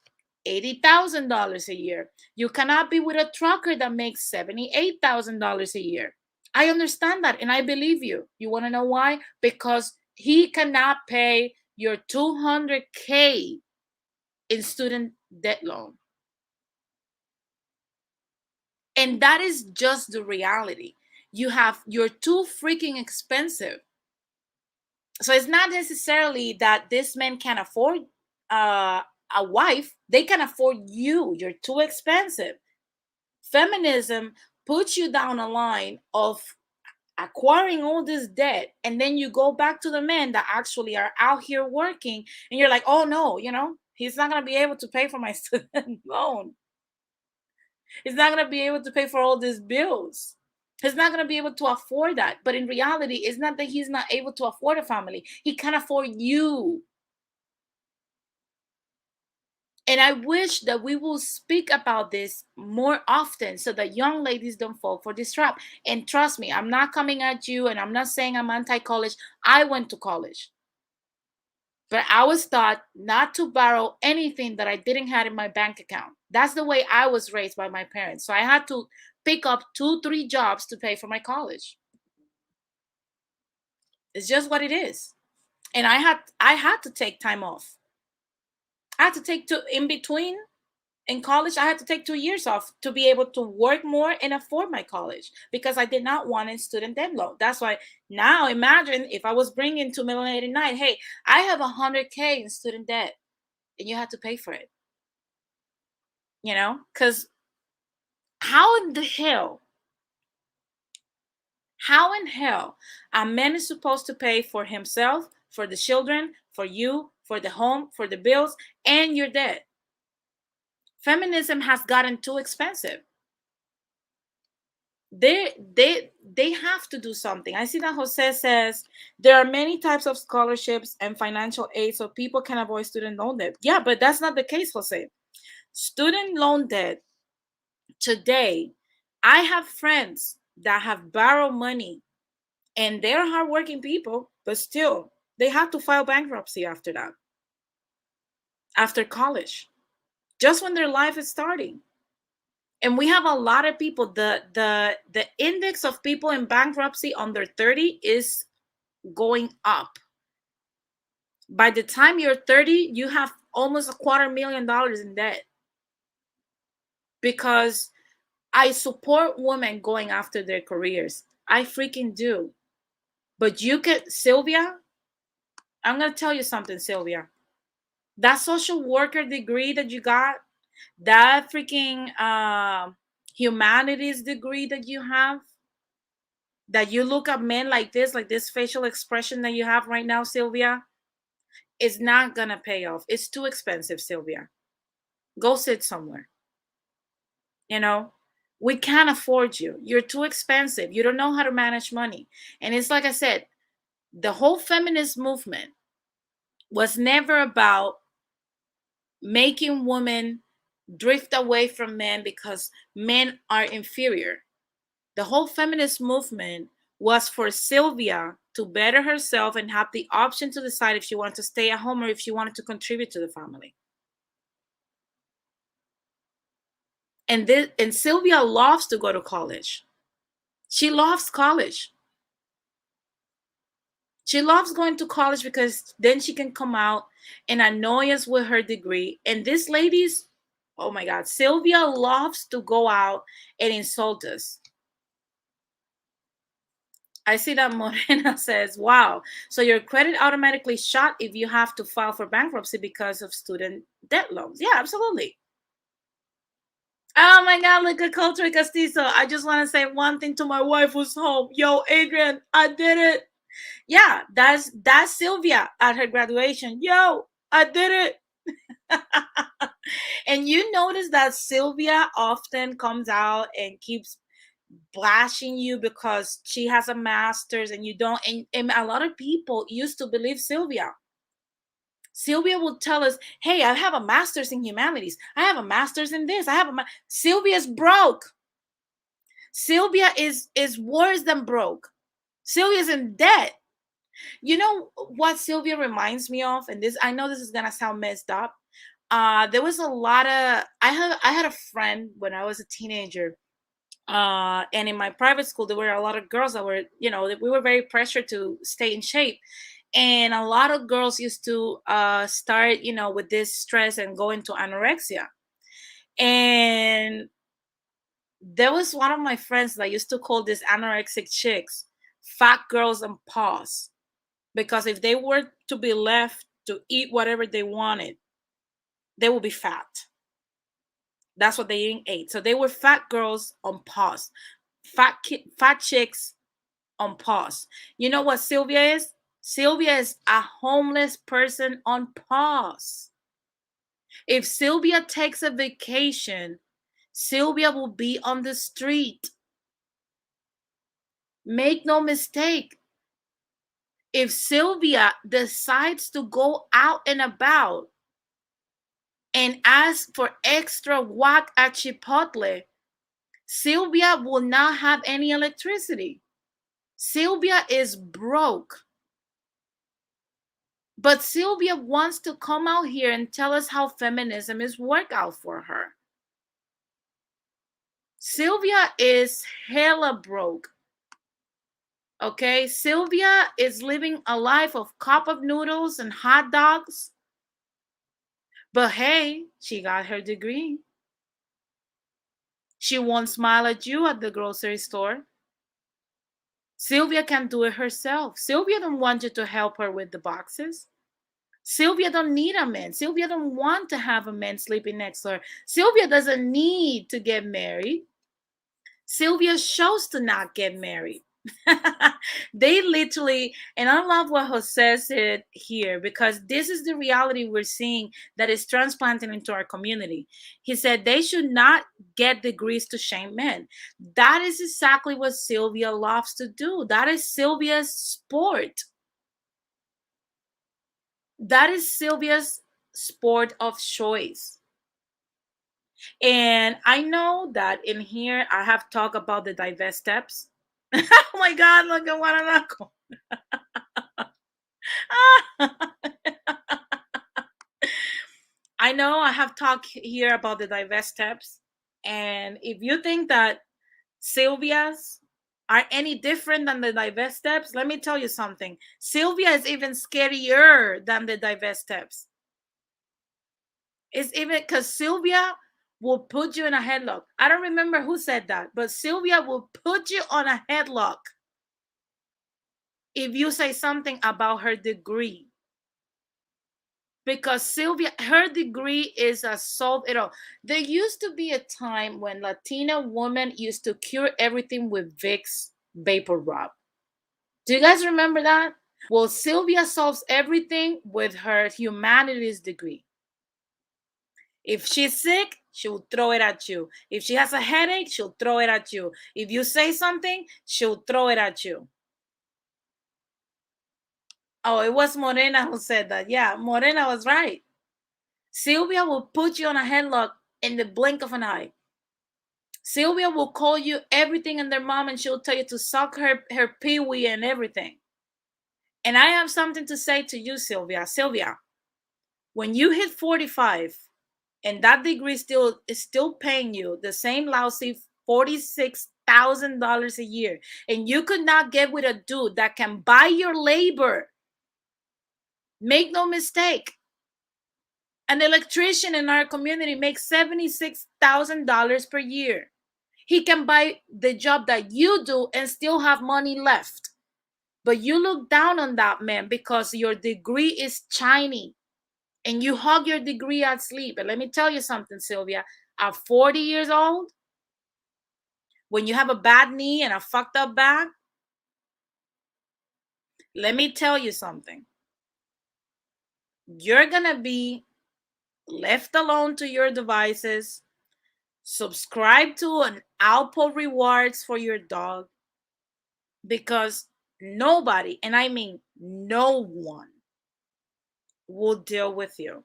S1: $80,000 a year. You cannot be with a trucker that makes $78,000 a year. I understand that and I believe you. You want to know why? Because he cannot pay your $200K in student debt loan. And that is just the reality. You're too freaking expensive. So it's not necessarily that this man can afford a wife. They can afford you. You're too expensive. Feminism puts you down a line of acquiring all this debt, and then you go back to the men that actually are out here working, and you're like, oh no, he's not going to be able to pay for my student loan. He's not going to be able to pay for all these bills. He's not going to be able to afford that. But in reality, it's not that he's not able to afford a family. He can't afford you. And I wish that we will speak about this more often so that young ladies don't fall for this trap. And trust me, I'm not coming at you and I'm not saying I'm anti-college. I went to college. But I was taught not to borrow anything that I didn't have in my bank account. That's the way I was raised by my parents. So I had to pick up 2-3 jobs to pay for my college. It's just what it is. And I had to take time off. I had to take in between. In college, I had to take 2 years off to be able to work more and afford my college because I did not want a student debt loan. That's why now imagine if I was bringing $2,089,000, hey, I have $100K in student debt and you have to pay for it. Because how in hell a man is supposed to pay for himself, for the children, for you, for the home, for the bills, and your debt? Feminism has gotten too expensive. They have to do something. I see that Jose says there are many types of scholarships and financial aid so people can avoid student loan debt. Yeah, but that's not the case, Jose. Student loan debt today, I have friends that have borrowed money and they're hardworking people, but still they have to file bankruptcy after that, after college, just when their life is starting. And we have a lot of people, the index of people in bankruptcy under 30 is going up. By the time you're 30, you have almost $250,000 in debt. Because I support women going after their careers. I freaking do. But Sylvia, I'm going to tell you something, Sylvia. That social worker degree that you got, that freaking humanities degree that you have, that you look at men like this facial expression that you have right now, Sylvia, is not going to pay off. It's too expensive, Sylvia. Go sit somewhere. We can't afford you. You're too expensive. You don't know how to manage money. And it's like I said, the whole feminist movement was never about making women drift away from men because men are inferior. The whole feminist movement was for Sylvia to better herself and have the option to decide if she wanted to stay at home or if she wanted to contribute to the family. And Sylvia loves to go to college. She loves college. She loves going to college because then she can come out and annoy us with her degree. And this lady's, oh my God, Sylvia loves to go out and insult us. I see that Morena says, wow, so your credit automatically shot if you have to file for bankruptcy because of student debt loans. Yeah, absolutely. Oh my God, look at Culture Castizo. I just want to say one thing to my wife who's home. Yo, Adrian, I did it. Yeah, that's Sylvia at her graduation. Yo, I did it. And you notice that Sylvia often comes out and keeps bashing you because she has a master's and you don't. And a lot of people used to believe Sylvia. Sylvia will tell us, hey, I have a master's in humanities. I have a master's in this. Sylvia's broke. Sylvia is worse than broke. Sylvia's in debt. You know what Sylvia reminds me of? And this, I know this is gonna sound messed up. There was a lot of I had a friend when I was a teenager. And in my private school, there were a lot of girls that were, we were very pressured to stay in shape. And a lot of girls used to start, with this stress and go into anorexia. And there was one of my friends that used to call these anorexic chicks fat girls and paws. Because if they were to be left to eat whatever they wanted, they would be fat. That's what they ate. So they were fat girls on pause, fat chicks on pause. You know what Sylvia is? Sylvia is a homeless person on pause. If Sylvia takes a vacation, Sylvia will be on the street. Make no mistake. If Sylvia decides to go out and about and ask for extra whack at Chipotle, Sylvia will not have any electricity. Sylvia is broke. But Sylvia wants to come out here and tell us how feminism is work out for her. Sylvia is hella broke. Okay, Sylvia is living a life of cup of noodles and hot dogs. But hey, she got her degree. She won't smile at you at the grocery store. Sylvia can do it herself. Sylvia don't want you to help her with the boxes. Sylvia don't need a man. Sylvia don't want to have a man sleeping next to her. Sylvia doesn't need to get married. Sylvia chose to not get married. They literally, and I love what Jose said here, because this is the reality we're seeing that is transplanting into our community. He said they should not get degrees to shame men. That is exactly what Sylvia loves to do. That is Sylvia's sport. That is Sylvia's sport of choice. And I know that in here I have talked about the divest steps. Oh my God, look at Guanaco. I know I have talked here about the divest steps. And if you think that Sylvia's are any different than the divest steps, let me tell you something. Sylvia is even scarier than the divest steps. It's even because Sylvia will put you in a headlock. I don't remember who said that, but Sylvia will put you on a headlock if you say something about her degree. Because Sylvia, her degree is a solve it all. There used to be a time when Latina women used to cure everything with Vicks Vapor Rub. Do you guys remember that? Well, Sylvia solves everything with her humanities degree. If she's sick, she'll throw it at you. If she has a headache, she'll throw it at you. If you say something, she'll throw it at you. Oh, it was Morena who said that. Yeah, Morena was right. Sylvia will put you on a headlock in the blink of an eye. Sylvia will call you everything and their mom, and she'll tell you to suck her pee-wee and everything. And I have something to say to you, Sylvia. Sylvia, when you hit 45 and that degree is still paying you the same lousy $46,000 a year, and you could not get with a dude that can buy your labor, make no mistake, an electrician in our community makes $76,000 per year. He can buy the job that you do and still have money left. But you look down on that man because your degree is shiny and you hug your degree at sleep. And let me tell you something, Sylvia. At 40 years old, when you have a bad knee and a fucked up back, let me tell you something. You're going to be left alone to your devices, subscribe to an Apple rewards for your dog, because nobody, and I mean no one, will deal with you.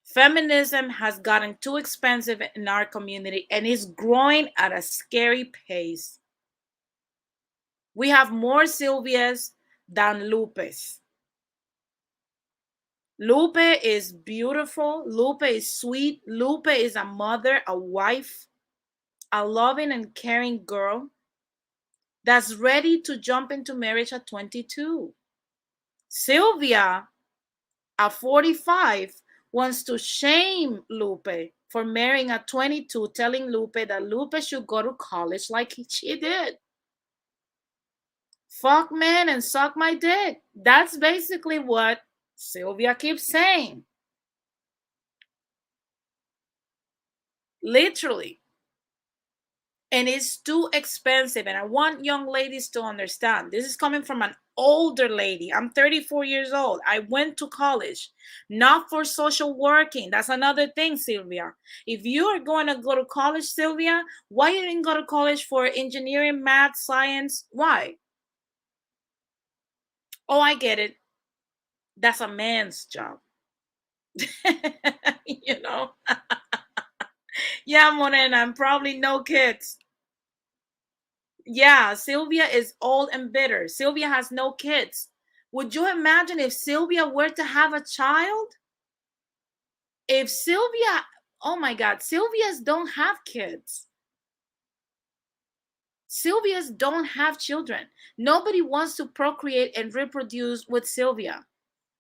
S1: Feminism has gotten too expensive in our community and is growing at a scary pace. We have more Sylvias than Lupes. Lupe is beautiful. Lupe is sweet. Lupe is a mother, a wife, a loving and caring girl that's ready to jump into marriage at 22. Sylvia, at 45, wants to shame Lupe for marrying at 22, telling Lupe that Lupe should go to college like she did. Fuck man and suck my dick. That's basically what Sylvia keeps saying. Literally. And it's too expensive. And I want young ladies to understand. This is coming from an older lady. I'm 34 years old. I went to college, not for social working. That's another thing, Sylvia. If you are going to go to college, Sylvia, why you didn't go to college for engineering, math, science? Why? Oh, I get it. That's a man's job. You know? Yeah, Morena, and probably no kids. Yeah, Sylvia is old and bitter. Sylvia has no kids. Would you imagine if Sylvia were to have a child? If Sylvia, oh my God, Sylvias don't have kids. Sylvias don't have children. Nobody wants to procreate and reproduce with Sylvia.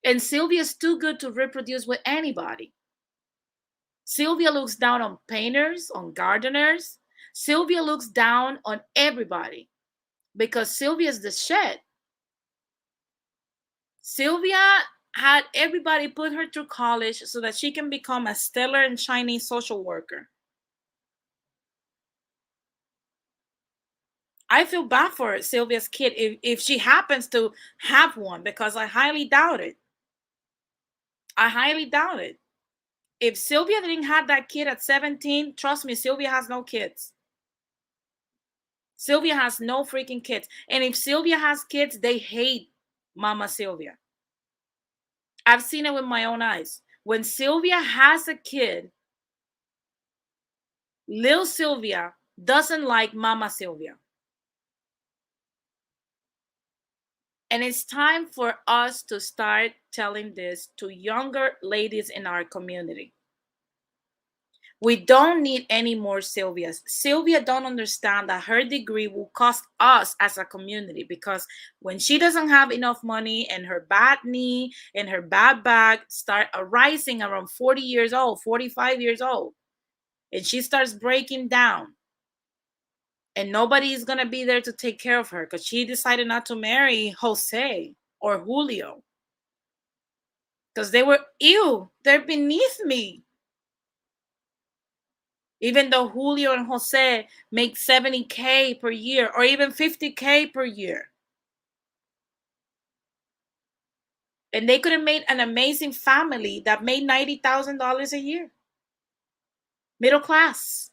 S1: And Sylvia's too good to reproduce with anybody. Sylvia looks down on painters, on gardeners. Sylvia looks down on everybody because Sylvia's the shit. Sylvia had everybody put her through college so that she can become a stellar and shiny social worker. I feel bad for Sylvia's kid if she happens to have one, because I highly doubt it. I highly doubt it. If Sylvia didn't have that kid at 17, trust me, Sylvia has no kids. Sylvia has no freaking kids. And if Sylvia has kids, they hate Mama Sylvia. I've seen it with my own eyes. When Sylvia has a kid, Lil Sylvia doesn't like Mama Sylvia. And it's time for us to start telling this to younger ladies in our community. We don't need any more Sylvias. Sylvia don't understand that her degree will cost us as a community, because when she doesn't have enough money and her bad knee and her bad back start arising around 40 years old, 45 years old, and she starts breaking down, and nobody is going to be there to take care of her because she decided not to marry Jose or Julio because they were, ew, they're beneath me. Even though Julio and Jose make $70K per year or even $50K per year. And they could have made an amazing family that made $90,000 a year. Middle class.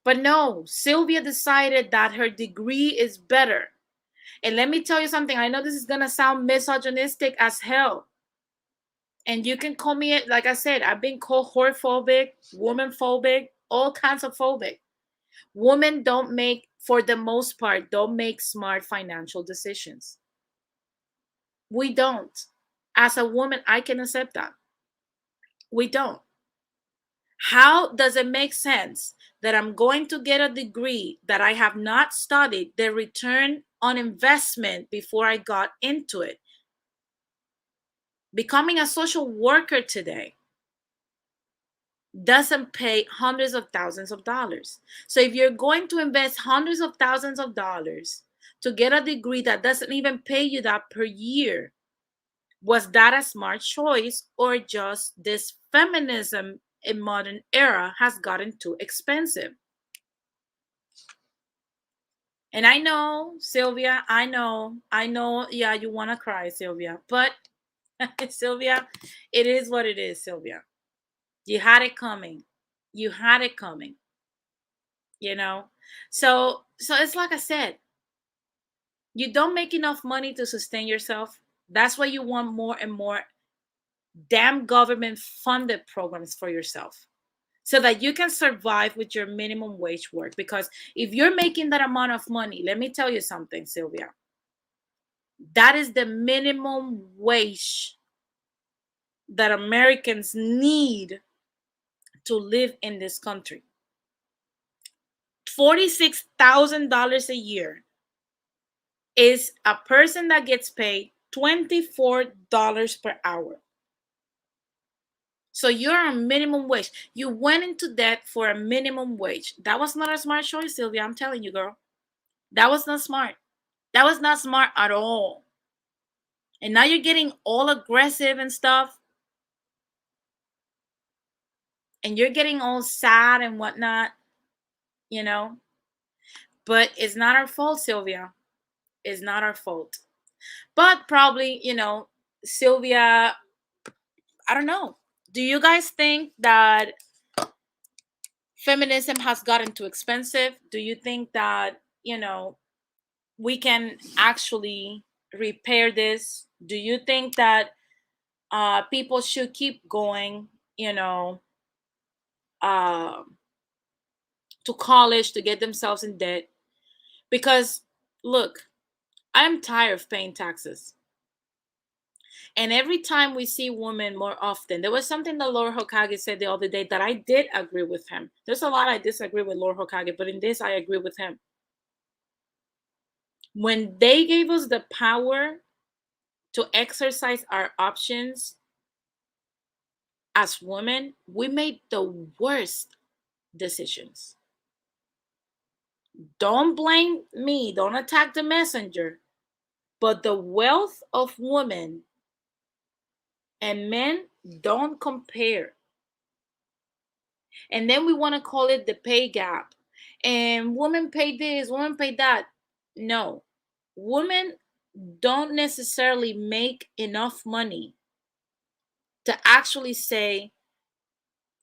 S1: But no, Sylvia decided that her degree is better. And let me tell you something. I know this is going to sound misogynistic as hell. And you can call me, like I said, I've been called whorephobic, womanphobic, all kinds of phobic. Women don't make, for the most part, don't make smart financial decisions. We don't. As a woman, I can accept that. We don't. How does it make sense that I'm going to get a degree that I have not studied the return on investment before I got into it? Becoming a social worker today doesn't pay hundreds of thousands of dollars. So if you're going to invest hundreds of thousands of dollars to get a degree that doesn't even pay you that per year, was that a smart choice, or just this feminism in modern era has gotten too expensive? And I know, Sylvia, I know, yeah, you want to cry, Sylvia, but Sylvia, it is what it is, Sylvia. You had it coming. You had it coming. You know? So it's like I said, you don't make enough money to sustain yourself. That's why you want more and more damn government funded programs for yourself, so that you can survive with your minimum wage work. Because if you're making that amount of money, let me tell you something, Sylvia, that is the minimum wage that Americans need to live in this country. $46,000 a year is a person that gets paid $24 per hour. So you're on minimum wage. You went into debt for a minimum wage. That was not a smart choice, Sylvia. I'm telling you, girl. That was not smart. That was not smart at all. And now you're getting all aggressive and stuff. And you're getting all sad and whatnot, you know. But it's not our fault, Sylvia. It's not our fault. But probably, Sylvia, I don't know. Do you guys think that feminism has gotten too expensive? Do you think that, we can actually repair this? Do you think that people should keep going, uh, to college to get themselves in debt? Because, look, I'm tired of paying taxes. And every time we see women more often, there was something that Lord Hokage said the other day that I did agree with him. There's a lot I disagree with Lord Hokage, but in this I agree with him. When they gave us the power to exercise our options as women, we made the worst decisions. Don't blame me, don't attack the messenger, but the wealth of women and men don't compare. And then we want to call it the pay gap. And women pay this, women pay that. No, women don't necessarily make enough money to actually say,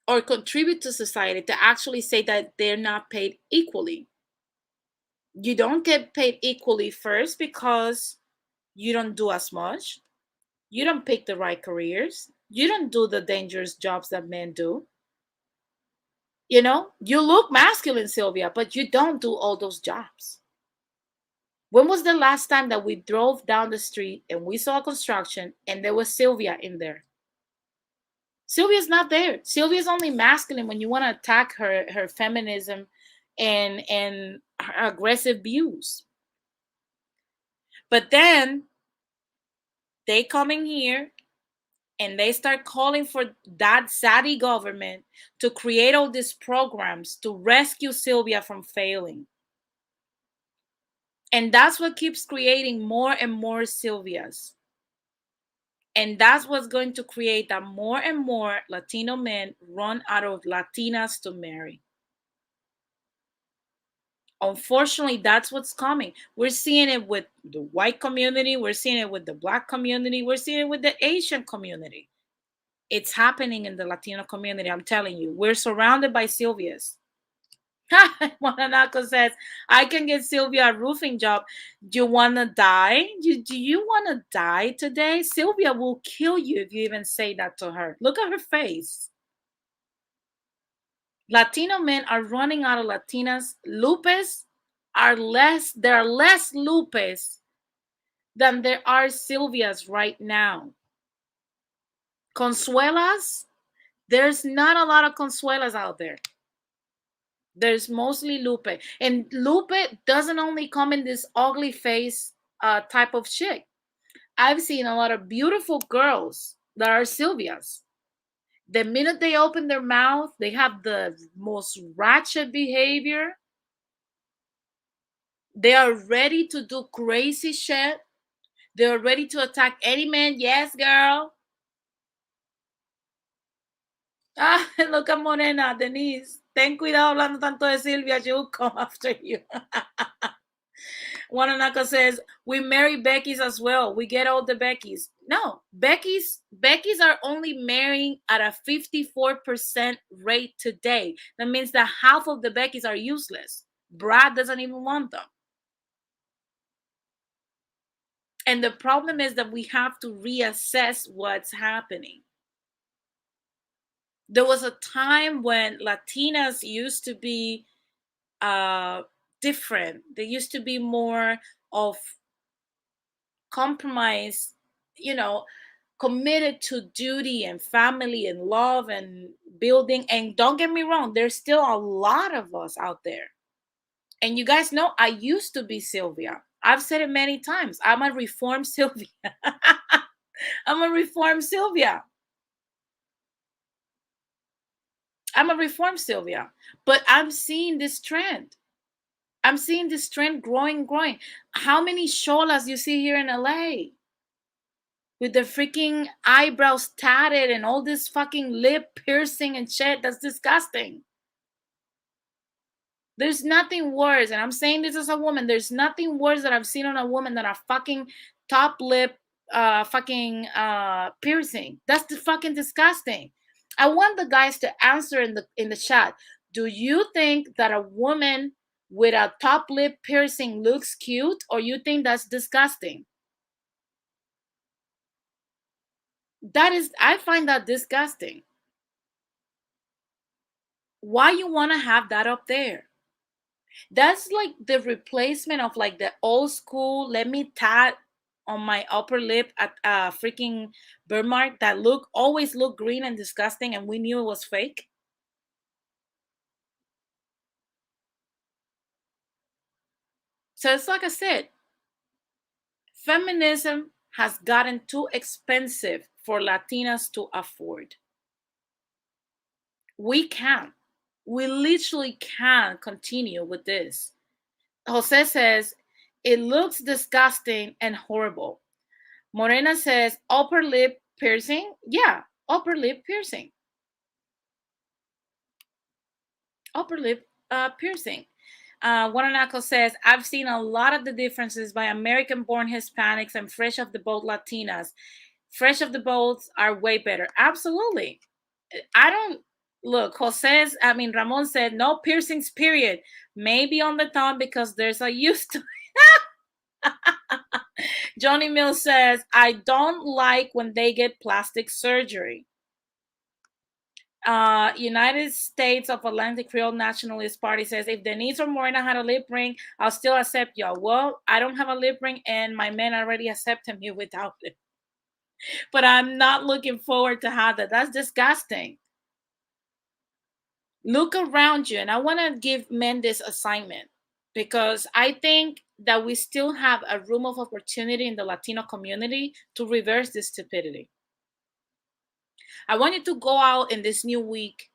S1: or contribute to society, to actually say that they're not paid equally. You don't get paid equally, first because you don't do as much, you don't pick the right careers, you don't do the dangerous jobs that men do. You look masculine, Sylvia, but you don't do all those jobs. When was the last time that we drove down the street and we saw construction and there was Sylvia in there? Sylvia's not there. Sylvia's only masculine when you want to attack her feminism and her aggressive views. But then they come in here and they start calling for that zaddy government to create all these programs to rescue Sylvia from failing. And that's what keeps creating more and more Sylvias. And that's what's going to create that more and more Latino men run out of Latinas to marry. Unfortunately, that's what's coming. We're seeing it with the white community. We're seeing it with the Black community. We're seeing it with the Asian community. It's happening in the Latino community. I'm telling you, we're surrounded by Sylvias. Juananaco says, I can get Sylvia a roofing job. Do you want to die? Do you want to die today? Sylvia will kill you if you even say that to her. Look at her face. Latino men are running out of Latinas. There are less Lupes than there are Silvias right now. Consuelas, there's not a lot of Consuelas out there. There's mostly Lupe. And Lupe doesn't only come in this ugly face type of chick. I've seen a lot of beautiful girls that are Silvias. The minute they open their mouth, they have the most ratchet behavior. They are ready to do crazy shit. They are ready to attack any man. Yes, girl. Ah, look at Morena, Denise. Ten cuidado hablando tanto de Silvia. She will come after you. Wananaka says, we marry Becky's as well. We get all the Becky's. No, Becky's are only marrying at a 54% rate today. That means that half of the Becky's are useless. Brad doesn't even want them. And the problem is that we have to reassess what's happening. There was a time when Latinas used to be different. They used to be more of compromise, committed to duty and family and love and building. And don't get me wrong, there's still a lot of us out there. And you guys know I used to be Sylvia. I've said it many times. I'm a reformed Sylvia. I'm a reformed Sylvia. I'm a reformed Sylvia. But I'm seeing this trend. I'm seeing this trend growing. How many sholas you see here in LA? With the freaking eyebrows tatted and all this fucking lip piercing and shit. That's disgusting. There's nothing worse, and I'm saying this as a woman, there's nothing worse that I've seen on a woman than a fucking top lip piercing. That's the fucking disgusting. I want the guys to answer in the chat. Do you think that a woman with a top lip piercing looks cute, or you think that's disgusting? I find that disgusting. Why you want to have that up there? That's like the replacement of like the old school, let me tat on my upper lip at a freaking birthmark that always look green and disgusting, and we knew it was fake. So it's like I said, feminism has gotten too expensive for Latinas to afford. We literally can't continue with this. Jose says, it looks disgusting and horrible. Morena says, upper lip piercing? Yeah, upper lip piercing. Upper lip piercing. Guananaco says, I've seen a lot of the differences by American-born Hispanics and fresh off the boat Latinas. Fresh off the boats are way better. Absolutely. Look, Ramon said, no piercings, period. Maybe on the tongue because there's a use to it. Johnny Mills says, I don't like when they get plastic surgery. United States of Atlantic Creole Nationalist Party says, if Denise or Morena had a lip ring, I'll still accept y'all. Well, I don't have a lip ring and my men already accepted me without it. But I'm not looking forward to have that. That's disgusting. Look around you. And I want to give men this assignment because I think that we still have a room of opportunity in the Latino community to reverse this stupidity. I want you to go out in this new week,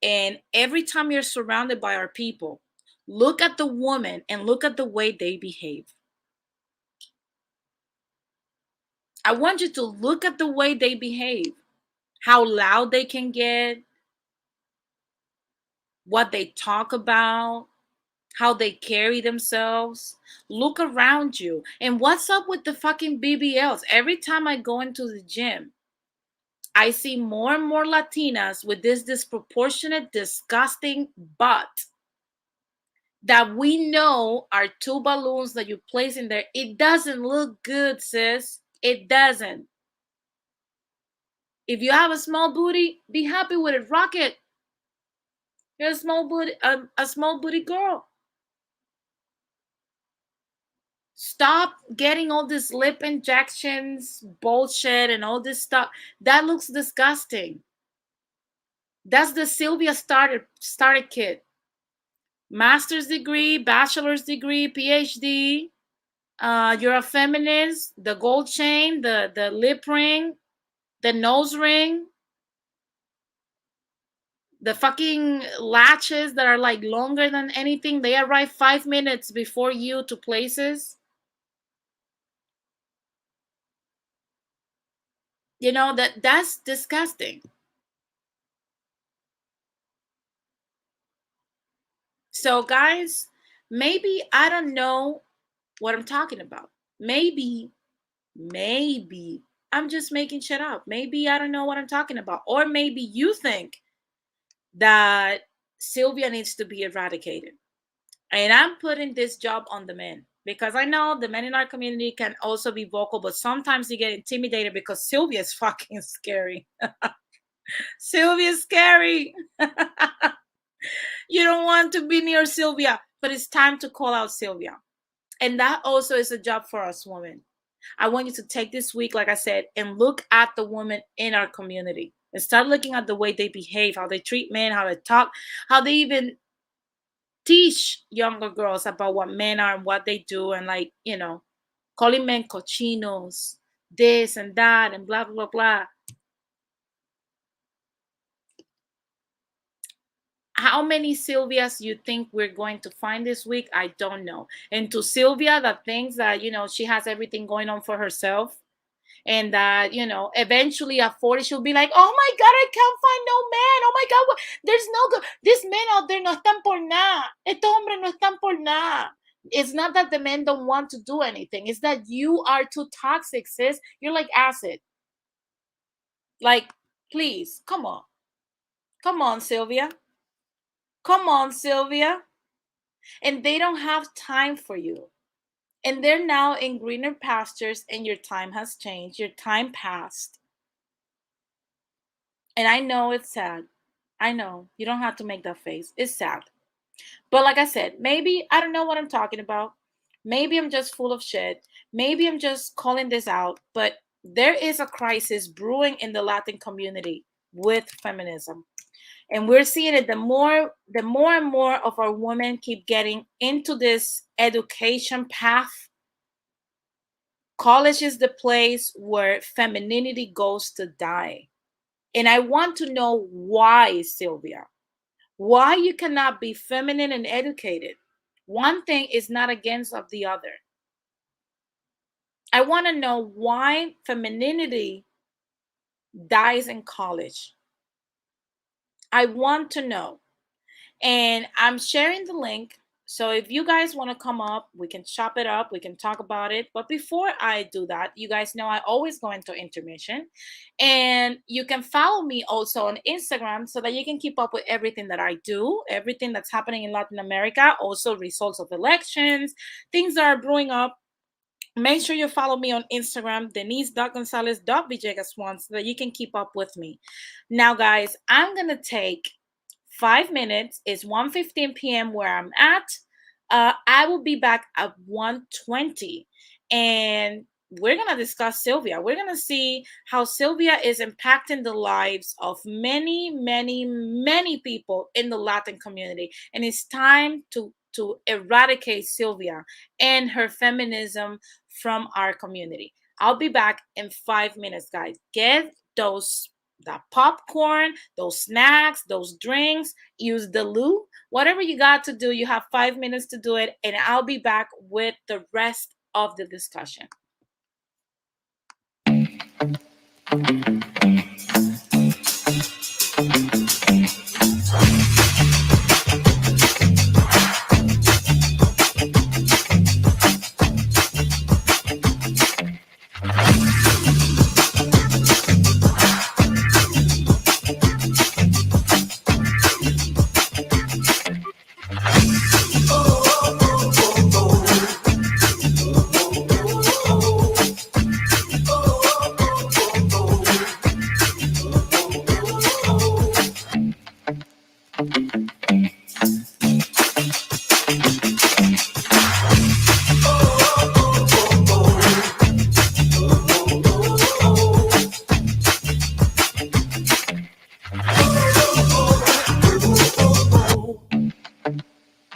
S1: and every time you're surrounded by our people, look at the woman and look at the way they behave. I want you to look at the way they behave, how loud they can get, what they talk about, how they carry themselves. Look around you. And what's up with the fucking BBLs? Every time I go into the gym, I see more and more Latinas with this disproportionate, disgusting butt that we know are two balloons that you place in there. It doesn't look good, sis. It doesn't. If you have a small booty, be happy with it. Rock it. You're a small booty girl. Stop getting all this lip injections, bullshit, and all this stuff. That looks disgusting. That's the Sylvia started kit. Master's degree, bachelor's degree, PhD. You're a feminist. The gold chain, the lip ring, the nose ring, the fucking latches that are like longer than anything. They arrive 5 minutes before you to places. You know, that's disgusting. So guys, maybe I don't know what I'm talking about. Maybe I'm just making shit up. Maybe I don't know what I'm talking about. Or maybe you think that Sylvia needs to be eradicated. And I'm putting this job on the men, because I know the men in our community can also be vocal, but sometimes you get intimidated because Sylvia is fucking scary. Sylvia's scary. You don't want to be near Sylvia, but it's time to call out Sylvia. And that also is a job for us women. I want you to take this week, like I said, and look at the women in our community and start looking at the way they behave, how they treat men, how they talk, how they even teach younger girls about what men are and what they do, and like, you know, calling men cochinos, this and that, and blah, blah, blah. How many Sylvias you think we're going to find this week? I don't know. And to Sylvia that thinks that, you know, she has everything going on for herself, and that, you know, eventually at 40 she'll be like, oh my God, I can't find no man. Oh my God, there's no good. These men out there no están por nada. Estos hombres no están por nada. It's not that the men don't want to do anything. It's that you are too toxic, sis. You're like acid. Like, please, come on. Come on, Sylvia. Come on, Sylvia. And they don't have time for you. And they're now in greener pastures, and your time has changed. Your time passed. And I know it's sad. I know. You don't have to make that face. It's sad. But like I said, maybe I don't know what I'm talking about. Maybe I'm just full of shit. Maybe I'm just calling this out. But there is a crisis brewing in the Latin community with feminism. And we're seeing it the more and more of our women keep getting into this education path. College is the place where femininity goes to die. And I want to know why, Sylvia. Why you cannot be feminine and educated. One thing is not against of the other. I want to know why femininity dies in college. I want to know. And I'm sharing the link. So if you guys want to come up, we can chop it up. We can talk about it. But before I do that, you guys know I always go into intermission. And you can follow me also on Instagram so that you can keep up with everything that I do, everything that's happening in Latin America, also results of elections, things that are brewing up. Make sure you follow me on Instagram, denise.gonzalez.villegas1, so that you can keep up with me. Now, guys, I'm going to take 5 minutes. It's 1:15 p.m. where I'm at. I will be back at 1:20, and we're going to discuss Sylvia. We're going to see how Sylvia is impacting the lives of many, many, many people in the Latin community. And it's time to eradicate Sylvia and her feminism from our community. I'll be back in 5 minutes, guys. Get that popcorn, those snacks, those drinks, use the loo, whatever you got to do. You have 5 minutes to do it, and I'll be back with the rest of the discussion.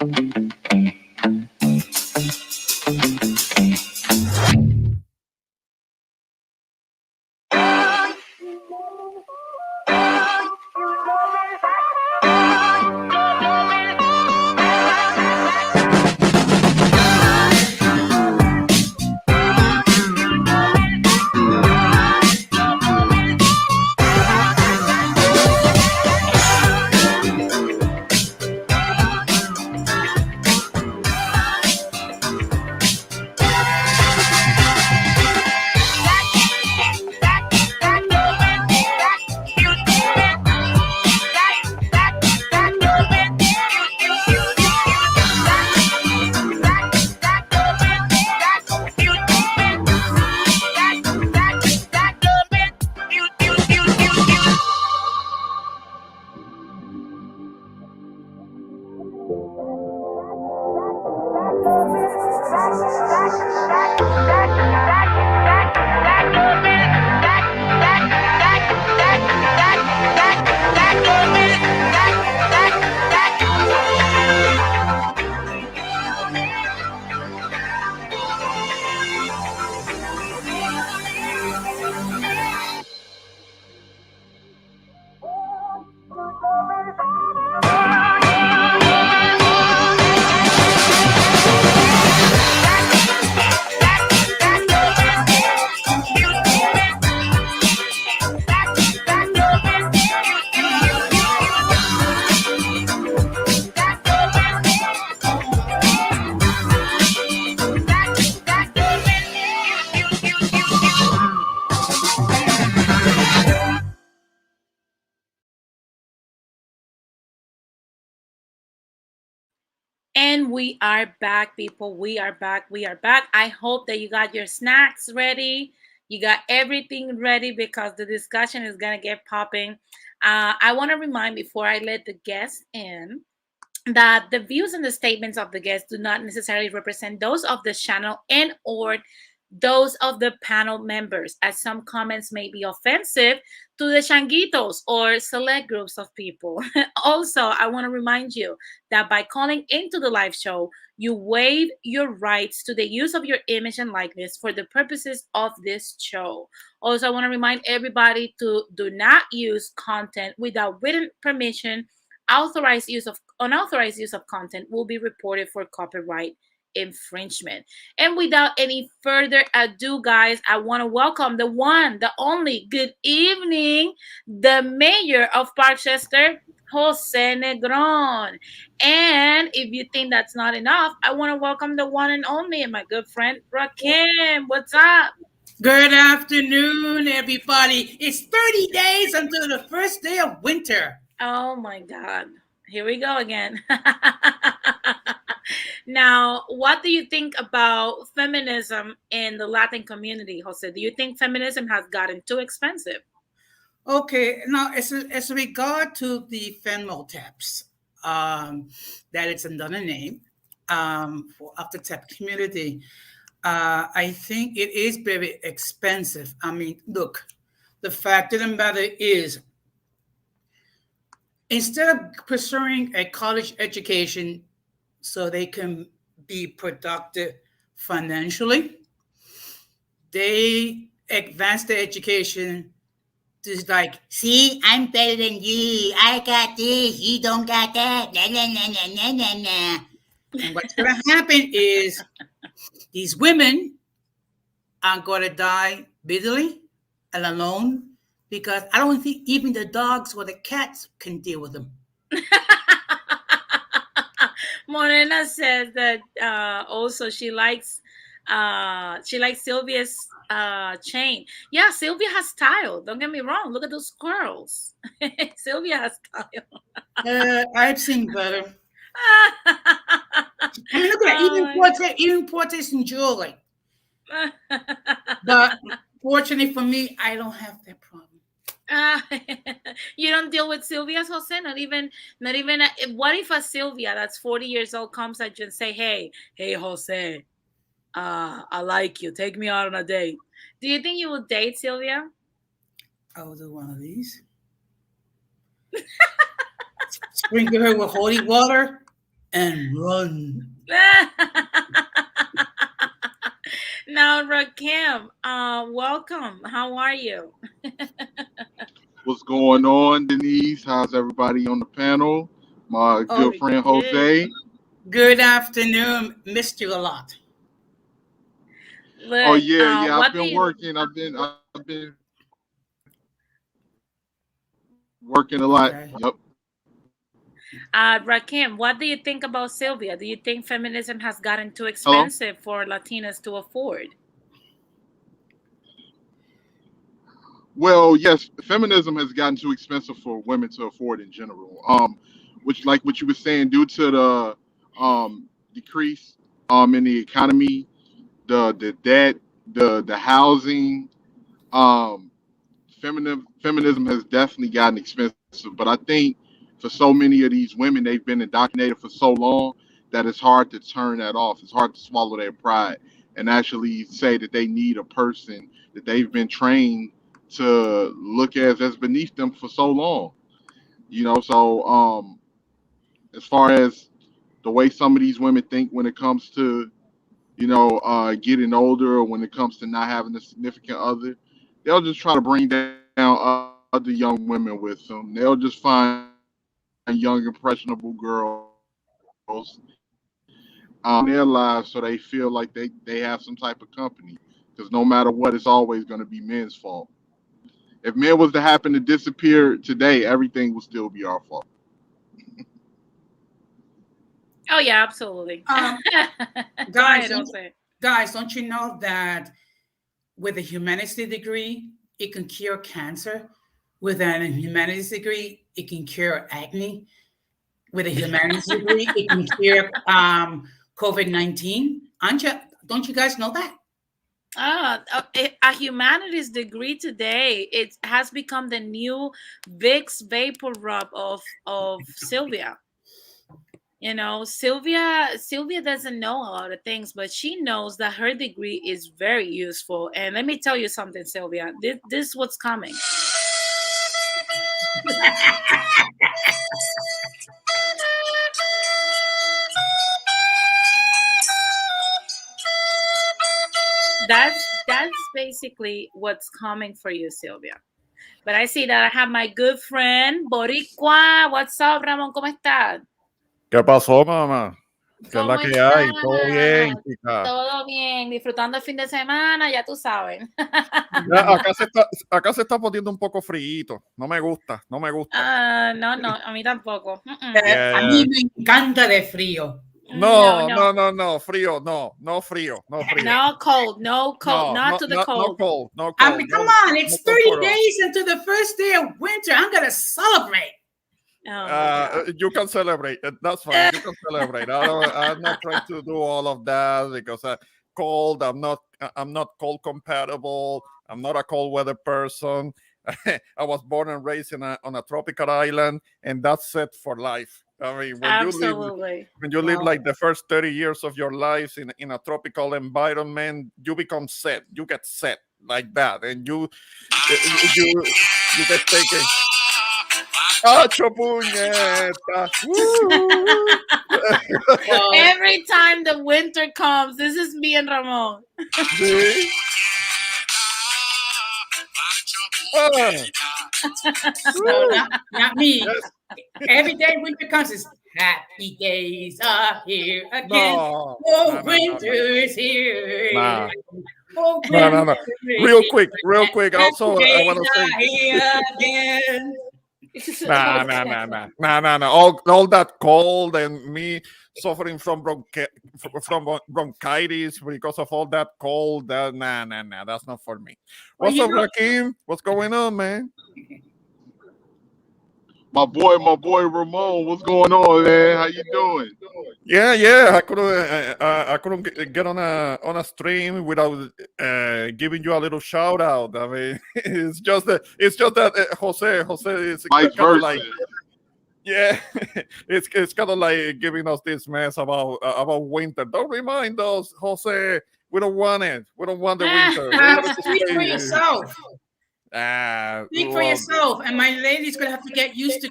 S1: And we are back, people. We are back. We are back. I hope that you got your snacks ready. You got everything ready because the discussion is going to get popping. I want to remind before I let the guests in that the views and the statements of the guests do not necessarily represent those of the channel and or those of the panel members, as some comments may be offensive to the changuitos or select groups of people. Also, I want to remind you that by calling into the live show, you waive your rights to the use of your image and likeness for the purposes of this show. Also, I want to remind everybody to do not use content without written permission. Authorized use of unauthorized use of content will be reported for copyright infringement. And without any further ado, guys, I want to welcome the one, the only, good evening, the mayor of Parkchester, Jose Negron. And if you think that's not enough, I want to welcome the one and only, my good friend Rakim. What's up?
S8: Good afternoon, everybody. It's 30 days until the first day of winter.
S1: Oh my God. Here we go again. Now, what do you think about feminism in the Latin community, Jose? Do you think feminism has gotten too expensive?
S8: Okay, now as regard to the Fenmo that it's another name for after tap community. I think it is very expensive. I mean, look, the fact of the matter is, instead of pursuing a college education so they can be productive financially, they advance their education to like, see, I'm better than you. I got this. You don't got that. Nah, nah, nah, nah, nah, nah, nah. And what's going to happen is these women are going to die bitterly and alone because I don't think even the dogs or the cats can deal with them.
S1: Morena says that also she likes Sylvia's chain. Yeah, Sylvia has style. Don't get me wrong. Look at those curls. Sylvia has style.
S8: I've seen better. I mean, look at that. Even portraits and jewelry. But fortunately for me, I don't have that problem.
S1: You don't deal with Sylvia's, Jose? Not even. What if a Sylvia that's 40 years old comes at you and say, "Hey, Jose, I like you. Take me out on a date." Do you think you would date Sylvia?
S8: I will do one of these. Sprinkle her with holy water. and run.
S1: Now, Rakim, welcome. How are you?
S2: What's going on, Denise? How's everybody on the panel? My
S8: Oh,
S2: good friend
S1: Good.
S2: Jose.
S8: good afternoon. Missed you a lot.
S2: Oh
S1: Look,
S2: yeah, yeah. I've
S1: what do
S2: been
S1: you,
S2: working. I've been working a lot.
S8: Okay.
S2: Yep.
S1: Rakim, what do you think about Sylvia? Do you think feminism has gotten too
S2: Hello.
S1: expensive for Latinas to afford?
S2: Well, yes, feminism has gotten too expensive for women to afford in general. Which, like what you were saying, due to the decrease in the economy, the debt, the housing, um, feminism has definitely gotten expensive. But I think for so many of these women, they've been indoctrinated for so long that it's hard to turn that off. It's hard to swallow their pride and actually say that they need a person that they've been trained to look as beneath them for so long. So as far as the way some of these women think when it comes to getting older, or when it comes to not having a significant other, they'll just try to bring down other young women with them. They'll just find young, impressionable girls in their lives so they feel like they have some type of company. Because no matter what, it's always going to be men's fault. If men was to happen to disappear today, everything will still be our fault.
S1: Oh, yeah, absolutely.
S8: Um,
S1: Go
S8: guys,
S1: ahead, Jose.
S8: don't you know that with a humanities degree, it can cure cancer? With a humanities degree, it can cure acne. With a humanities degree, it can cure COVID-19. Don't you guys know that?
S1: A humanities degree today, it has become the new Vicks vapor rub of Sylvia. Sylvia doesn't know a lot of things, but she knows that her degree is very useful. And let me tell you something, Sylvia. This is what's coming. That's basically what's coming for you, Sylvia. But I see that I have my good friend Boricua. What's up, Ramon? ¿Cómo estás?
S9: ¿Qué pasó, mamá? ¿Qué es la
S1: ¿Cómo
S9: que hay? ¿Todo bien,
S1: estás?
S9: chica?
S1: Todo bien, disfrutando el fin de semana, ya tú sabes.
S9: Ya, acá se está poniendo un poco frío. No me gusta, no me gusta.
S1: No, a mí tampoco.
S8: A mí me encanta de frío.
S9: No, frío, no frío.
S1: No cold, not to the cold.
S9: No cold.
S8: I mean, come on, it's
S9: no
S8: 30 days into the first day of winter. I'm going to celebrate.
S9: You can celebrate. That's fine. You can celebrate. I'm not trying to do all of that because cold. I'm not cold compatible. I'm not a cold weather person. I was born and raised on a tropical island, and that's it for life. I mean, when you live like the first 30 years of your life in a tropical environment, you become set. You get set like that, and you get taken. ¡Ocho puñetas!
S1: Every time the winter comes, this is me and Ramon.
S9: ¿Sí?
S8: No, not me. Yes. Every day winter comes, is happy days are here again. No, winter is here.
S9: No. No. Real quick. Also, I want to say. Nah. All that cold and me suffering from bronchitis because of all that cold. Nah. That's not for me. What's up, Rakim? What's going on, man?
S2: My boy Ramon. What's going on, man? How you doing?
S9: Yeah. I couldn't get on a stream without giving you a little shout out. I mean, it's just that Jose is
S2: vice versa.
S9: Like, yeah, it's kind of like giving us this mess about winter. Don't remind us, Jose. We don't want it. We don't want the winter.
S8: Speak for yourself. Speak for yourself, and my lady's gonna have to get used to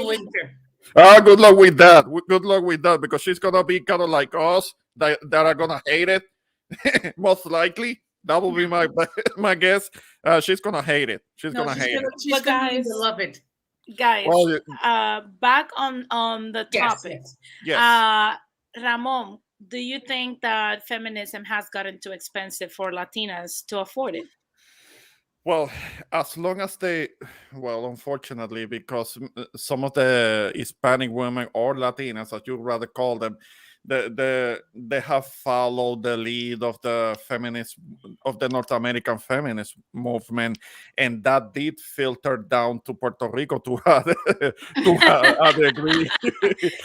S8: winter.
S9: Ah, good luck with that. Good luck with that because she's gonna be kind of like us that are gonna hate it. Most likely, that will be my my guess. She's gonna hate it. She's
S8: No,
S9: gonna hate it.
S8: she's
S1: But
S8: gonna be
S1: guys,
S8: beloved.
S1: guys,
S9: Well,
S1: back on the
S8: Yes,
S1: topic.
S8: yes.
S9: yes.
S1: Ramon, do you think that feminism has gotten too expensive for Latinas to afford it?
S9: Well, as long as they, well, unfortunately, because some of the Hispanic women or Latinas, as you rather call them, they have followed the lead of the feminist of the North American feminist movement, and that did filter down to Puerto Rico to a degree.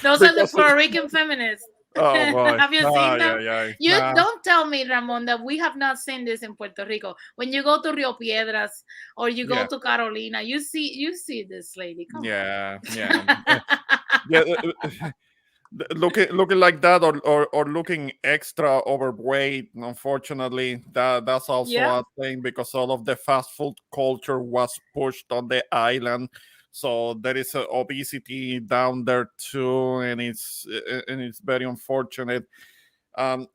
S1: Those are the
S9: Because
S1: Puerto Rican feminists.
S9: oh boy,
S1: Have you seen them? You
S9: nah.
S1: don't tell me, Ramon, that we have not seen this in Puerto Rico. When you go to Rio Piedras or you go
S9: Yeah,
S1: to Carolina, you see this lady. Come
S9: yeah, yeah,
S1: on.
S9: yeah. Looking like that or looking extra overweight, unfortunately, that's also
S1: Yeah.
S9: a thing because all of the fast food culture was pushed on the island, so there is obesity down there too, and it's very unfortunate.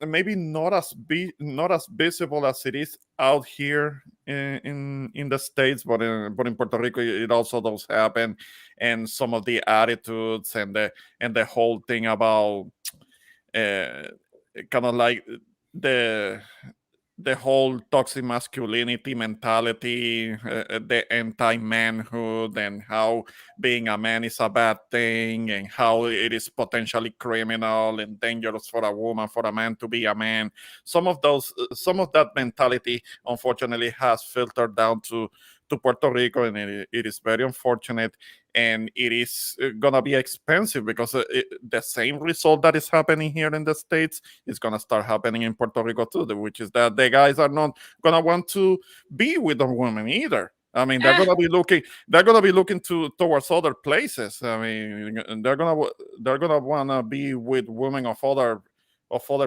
S9: Maybe not as visible as it is out here in the states, but in Puerto Rico it also does happen, and some of the attitudes and the whole thing about uh, kind of like the the whole toxic masculinity mentality, the anti-manhood, and how being a man is a bad thing, and how it is potentially criminal and dangerous for a woman, for a man to be a man. Some of that mentality, unfortunately, has filtered down to Puerto Rico, and it is very unfortunate. And it is gonna be expensive because the same result that is happening here in the States is gonna start happening in Puerto Rico too, which is that the guys are not gonna want to be with a woman either. I mean, they're
S1: Ah,
S9: gonna be looking. They're gonna be looking towards other places. I mean, they're gonna wanna be with women of other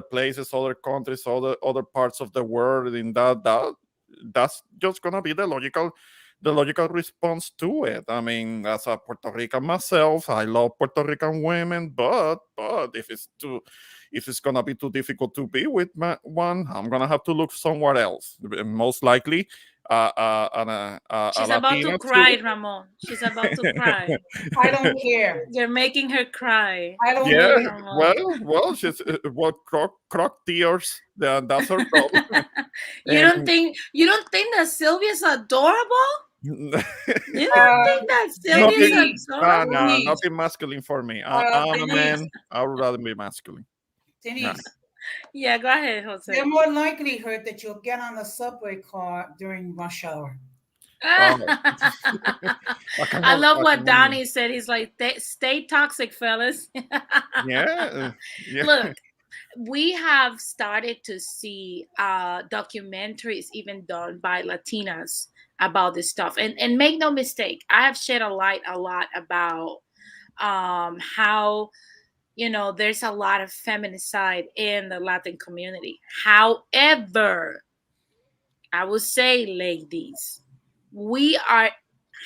S9: places, other countries, other parts of the world. In that's just gonna be the logical response to it. I mean, as a Puerto Rican myself, I love Puerto Rican women, but if it's gonna be too difficult to be with one, I'm gonna have to look somewhere else. Most likely, a
S1: she's about to
S9: Latina
S1: cry,
S9: too.
S1: Ramon. She's about to cry.
S8: I don't care.
S1: You're making her cry.
S8: I don't
S9: Yeah,
S1: Look,
S8: care.
S1: Ramon.
S9: she's croc tears. That's her problem. And
S1: You don't think that Sylvia's adorable? You don't
S8: Uh,
S1: think that Sylvia's
S9: nothing.
S8: Denise,
S1: adorable?
S9: Nah,
S8: Denise,
S9: nothing masculine for me. I'm a
S8: Denise,
S9: man. I would rather be masculine. Nah.
S8: Denise.
S1: Yeah, go ahead,
S8: There's
S1: Jose.
S8: more likelihood that you'll get on a subway car during rush hour.
S9: Oh,
S1: I love
S9: I
S1: what
S9: can only,
S1: Donnie said. He's like, stay toxic, fellas."
S9: yeah, yeah.
S1: Look, we have started to see documentaries even done by Latinas about this stuff. And make no mistake, I have shed a light a lot about how there's a lot of feminicide in the Latin community. However, I will say, ladies, we are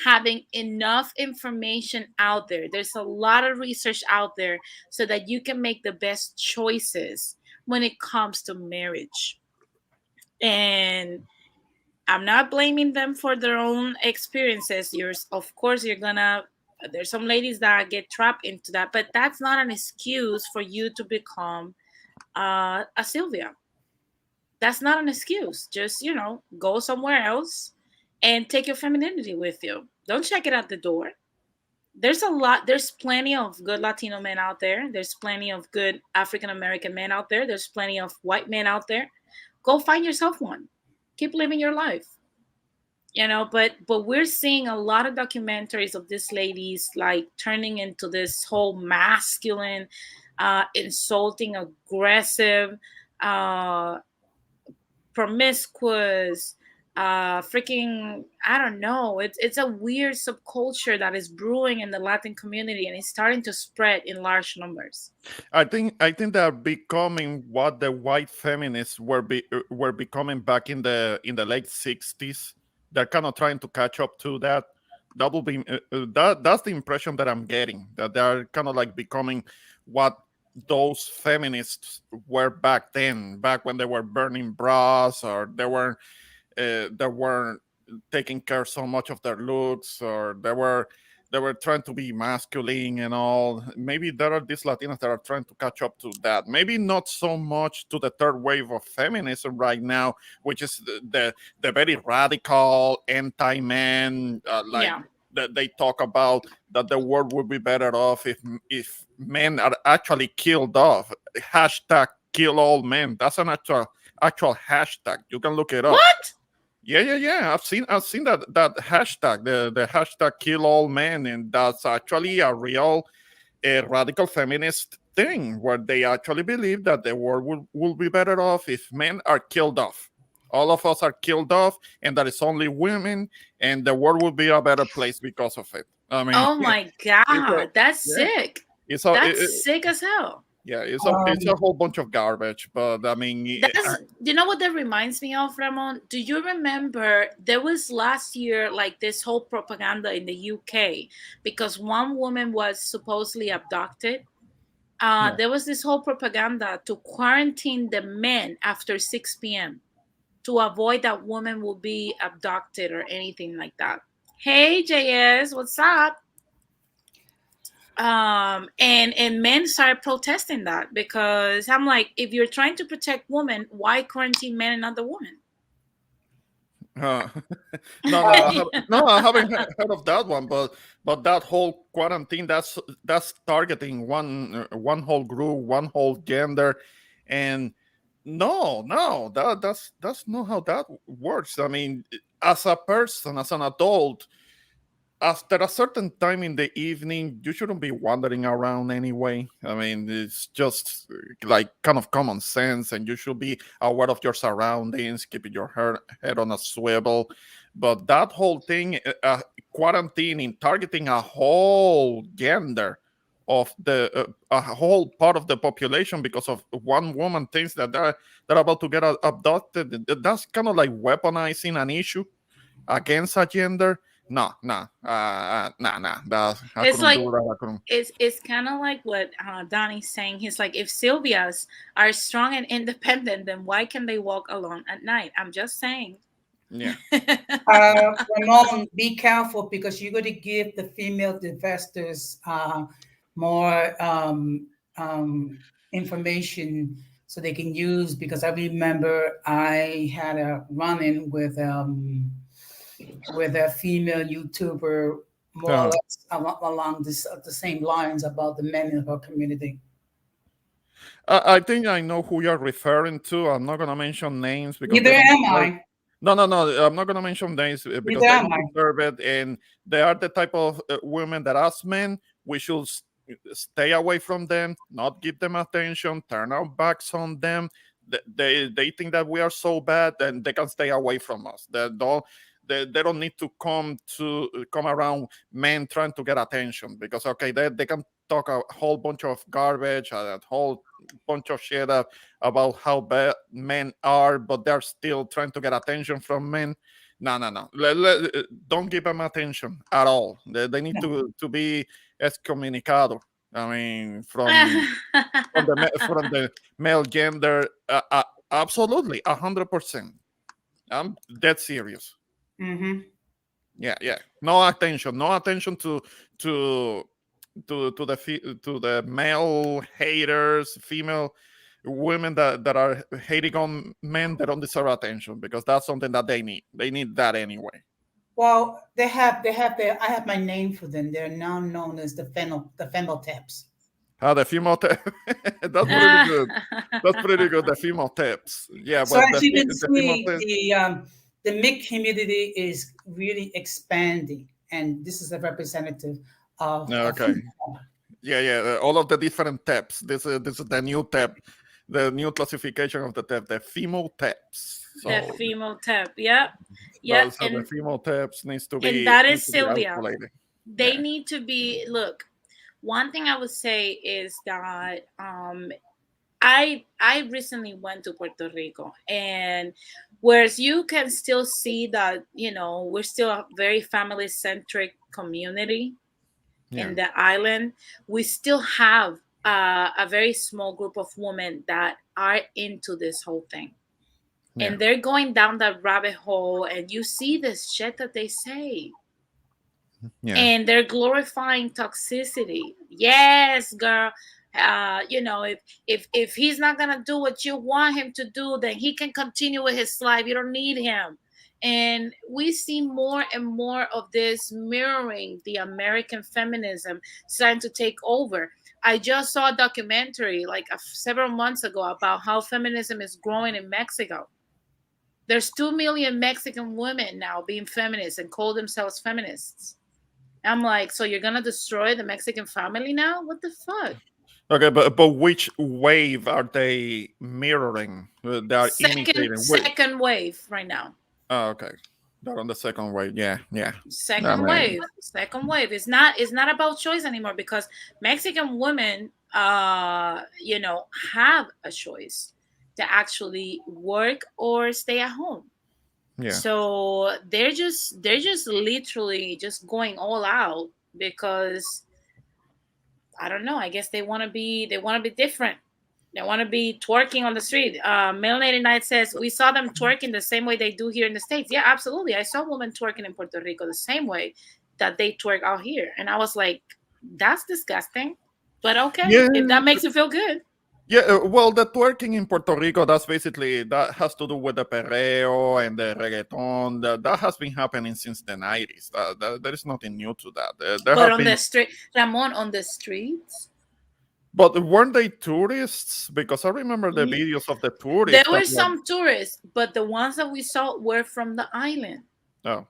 S1: having enough information out there. There's a lot of research out there so that you can make the best choices when it comes to marriage. And I'm not blaming them for their own experiences. Of course, there's some ladies that get trapped into that, but that's not an excuse for you to become a Sylvia. That's not an excuse. Just, go somewhere else and take your femininity with you. Don't check it at the door. There's plenty of good Latino men out there. There's plenty of good African American men out there. There's plenty of white men out there. Go find yourself one. Keep living your life. But we're seeing a lot of documentaries of these ladies like turning into this whole masculine, insulting, aggressive, uh promiscuous, freaking, I don't know. It's a weird subculture that is brewing in the Latin community, and it's starting to spread in large numbers.
S9: I think they're becoming what the white feminists were becoming back in the late '60s. They're kind of trying to catch up to that. that will be that's the impression that I'm getting, that they're kind of like becoming what those feminists were back then, back when they were burning bras, or they weren't taking care so much of their looks, or they were trying to be masculine and all. Maybe there are these Latinas that are trying to catch up to that. Maybe not so much to the third wave of feminism right now, which is the very radical anti-man, like
S1: Yeah.
S9: that they talk about that the world would be better off if men are actually killed off. Hashtag kill all men. That's an actual hashtag. You can look it up.
S1: What?
S9: Yeah. I've seen that hashtag, the hashtag kill all men, and that's actually a real radical feminist thing where they actually believe that the world will be better off if men are killed off. All of us are killed off, and that it's only women, and the world will be a better place because of it. I mean,
S1: Oh my
S9: it's a,
S1: God, that's
S9: yeah,
S1: sick.
S9: it's a,
S1: That's sick as hell.
S9: yeah, it's a whole bunch of garbage. But I mean,
S1: That's, you know what that reminds me of, Ramon? Do you remember there was last year like this whole propaganda in the UK because one woman was supposedly abducted? There was this whole propaganda to quarantine the men after 6 p.m. to avoid that women will be abducted or anything like that. Hey, JS, what's up? And men started protesting that because I'm like, if you're trying to protect women, why quarantine men and not the woman?
S9: Uh, no, I haven't heard of that one. But that whole quarantine, that's targeting one whole group, one whole gender, and no, that's not how that works. I mean, as a person, as an adult, after a certain time in the evening, you shouldn't be wandering around anyway. I mean, it's just like kind of common sense, and you should be aware of your surroundings, keeping your head on a swivel. But that whole thing, quarantining, targeting a whole gender of a whole part of the population because of one woman thinks that they're about to get abducted. That's kind of like weaponizing an issue against a gender. No, no, nah. I
S1: It's
S9: couldn't
S1: like
S9: do that. I couldn't.
S1: it's kind of like what Donnie's saying. He's like, if Sylvia's are strong and independent, then why can they walk alone at night? I'm just saying.
S9: Yeah.
S8: Ramon, be careful because you're going to give the female investors more information so they can use. Because I remember I had a run-in with a female YouTuber, more or less along the same lines about the men in her community.
S9: I think I know who you're referring to. I'm not gonna mention names because
S8: Neither
S9: they don't
S8: am
S9: deserve.
S8: I.
S9: No. I'm not gonna mention names because
S8: Neither
S9: they
S8: am
S9: don't
S8: I.
S9: deserve it, and they are the type of women that, as men, we should stay away from them, not give them attention, turn our backs on them. They think that we are so bad, and they can stay away from us. They don't need to come around men trying to get attention, because okay, they can talk a whole bunch of garbage, a whole bunch of shit about how bad men are, but they're still trying to get attention from men. No. Don't give them attention at all. They need to be excommunicado. I mean, from the male gender, absolutely, 100%. I'm dead serious.
S8: Mm-hmm.
S9: Yeah. No attention to the male haters, female women that are hating on men that don't deserve attention, because that's something that they need. They need that anyway.
S8: Well, they have their. I have my name for them. They're now known as the fembotaps.
S9: The female tips. That's pretty good. That's pretty good. The female tips. Yeah,
S8: So
S9: but
S8: as you can
S9: the female
S8: see,
S9: tips.
S8: the MIG community is really expanding, and this is a representative of.
S9: Okay. Yeah. All of the different taps. This is the new tap, the new classification of the tap, the female taps. So,
S1: the female tap, yeah.
S9: So the female taps needs to be.
S1: And that is Sylvia.
S9: Isolated.
S1: They need to be. Look, one thing I would say is that I recently went to Puerto Rico, and whereas you can still see that we're still a very family centric community
S9: Yeah.
S1: in the island, we still have a very small group of women that are into this whole thing.
S9: Yeah.
S1: And they're going down that rabbit hole, and you see this shit that they say.
S9: Yeah.
S1: And they're glorifying toxicity. Yes, girl. You know, if he's not gonna do what you want him to do, then he can continue with his life. You don't need him. And we see more and more of this mirroring the American feminism starting to take over. I just saw a documentary like several months ago about how feminism is growing in Mexico. There's 2 million Mexican women now being feminists and call themselves feminists. I'm like, so you're gonna destroy the Mexican family now? What the fuck?
S9: Okay, but which wave are they mirroring? They are imitating.
S1: Second wave right now.
S9: Oh, okay. They're on the second wave. Yeah, yeah.
S1: Second wave. Second wave. It's not about choice anymore because Mexican women you know, have a choice to actually work or stay at home.
S9: Yeah.
S1: So they're just literally just going all out because I don't know. I guess they want to be different. They want to be twerking on the street. Melanated Night says we saw them twerking the same way they do here in the States. Yeah, absolutely. I saw women twerking in Puerto Rico the same way that they twerk out here, and I was like, that's disgusting. But okay, if that makes you feel good.
S9: Yeah, well, the twerking in Puerto Rico, that has to do with the perreo and the reggaeton. That has been happening since the 90s. There is nothing new to that.
S1: But on the street, Ramon, on the streets.
S9: But weren't they tourists? Because I remember the videos of the tourists.
S1: There were some tourists, but the ones that we saw were from the island.
S9: Oh.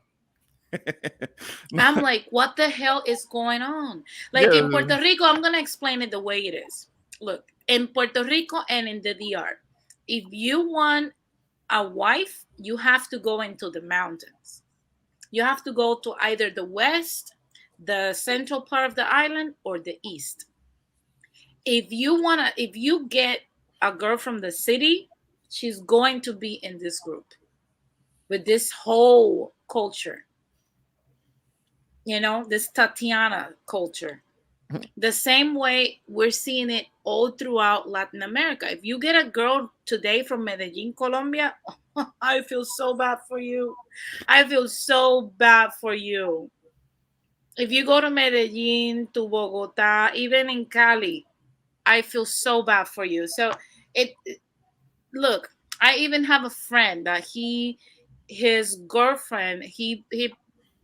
S1: I'm like, what the hell is going on? Like in Puerto Rico, I'm going to explain it the way it is. Look, in Puerto Rico and in the DR, if you want a wife, you have to go into the mountains. You have to go to either the west, the central part of the island, or the east. If you get a girl from the city, she's going to be in this group with this whole culture. You know, this Tatiana culture. The same way we're seeing it all throughout Latin America. If you get a girl today from Medellin, Colombia, I feel so bad for you. I feel so bad for you. If you go to Medellin, to Bogota, even in Cali, I feel so bad for you. So look, I even have a friend that his girlfriend, he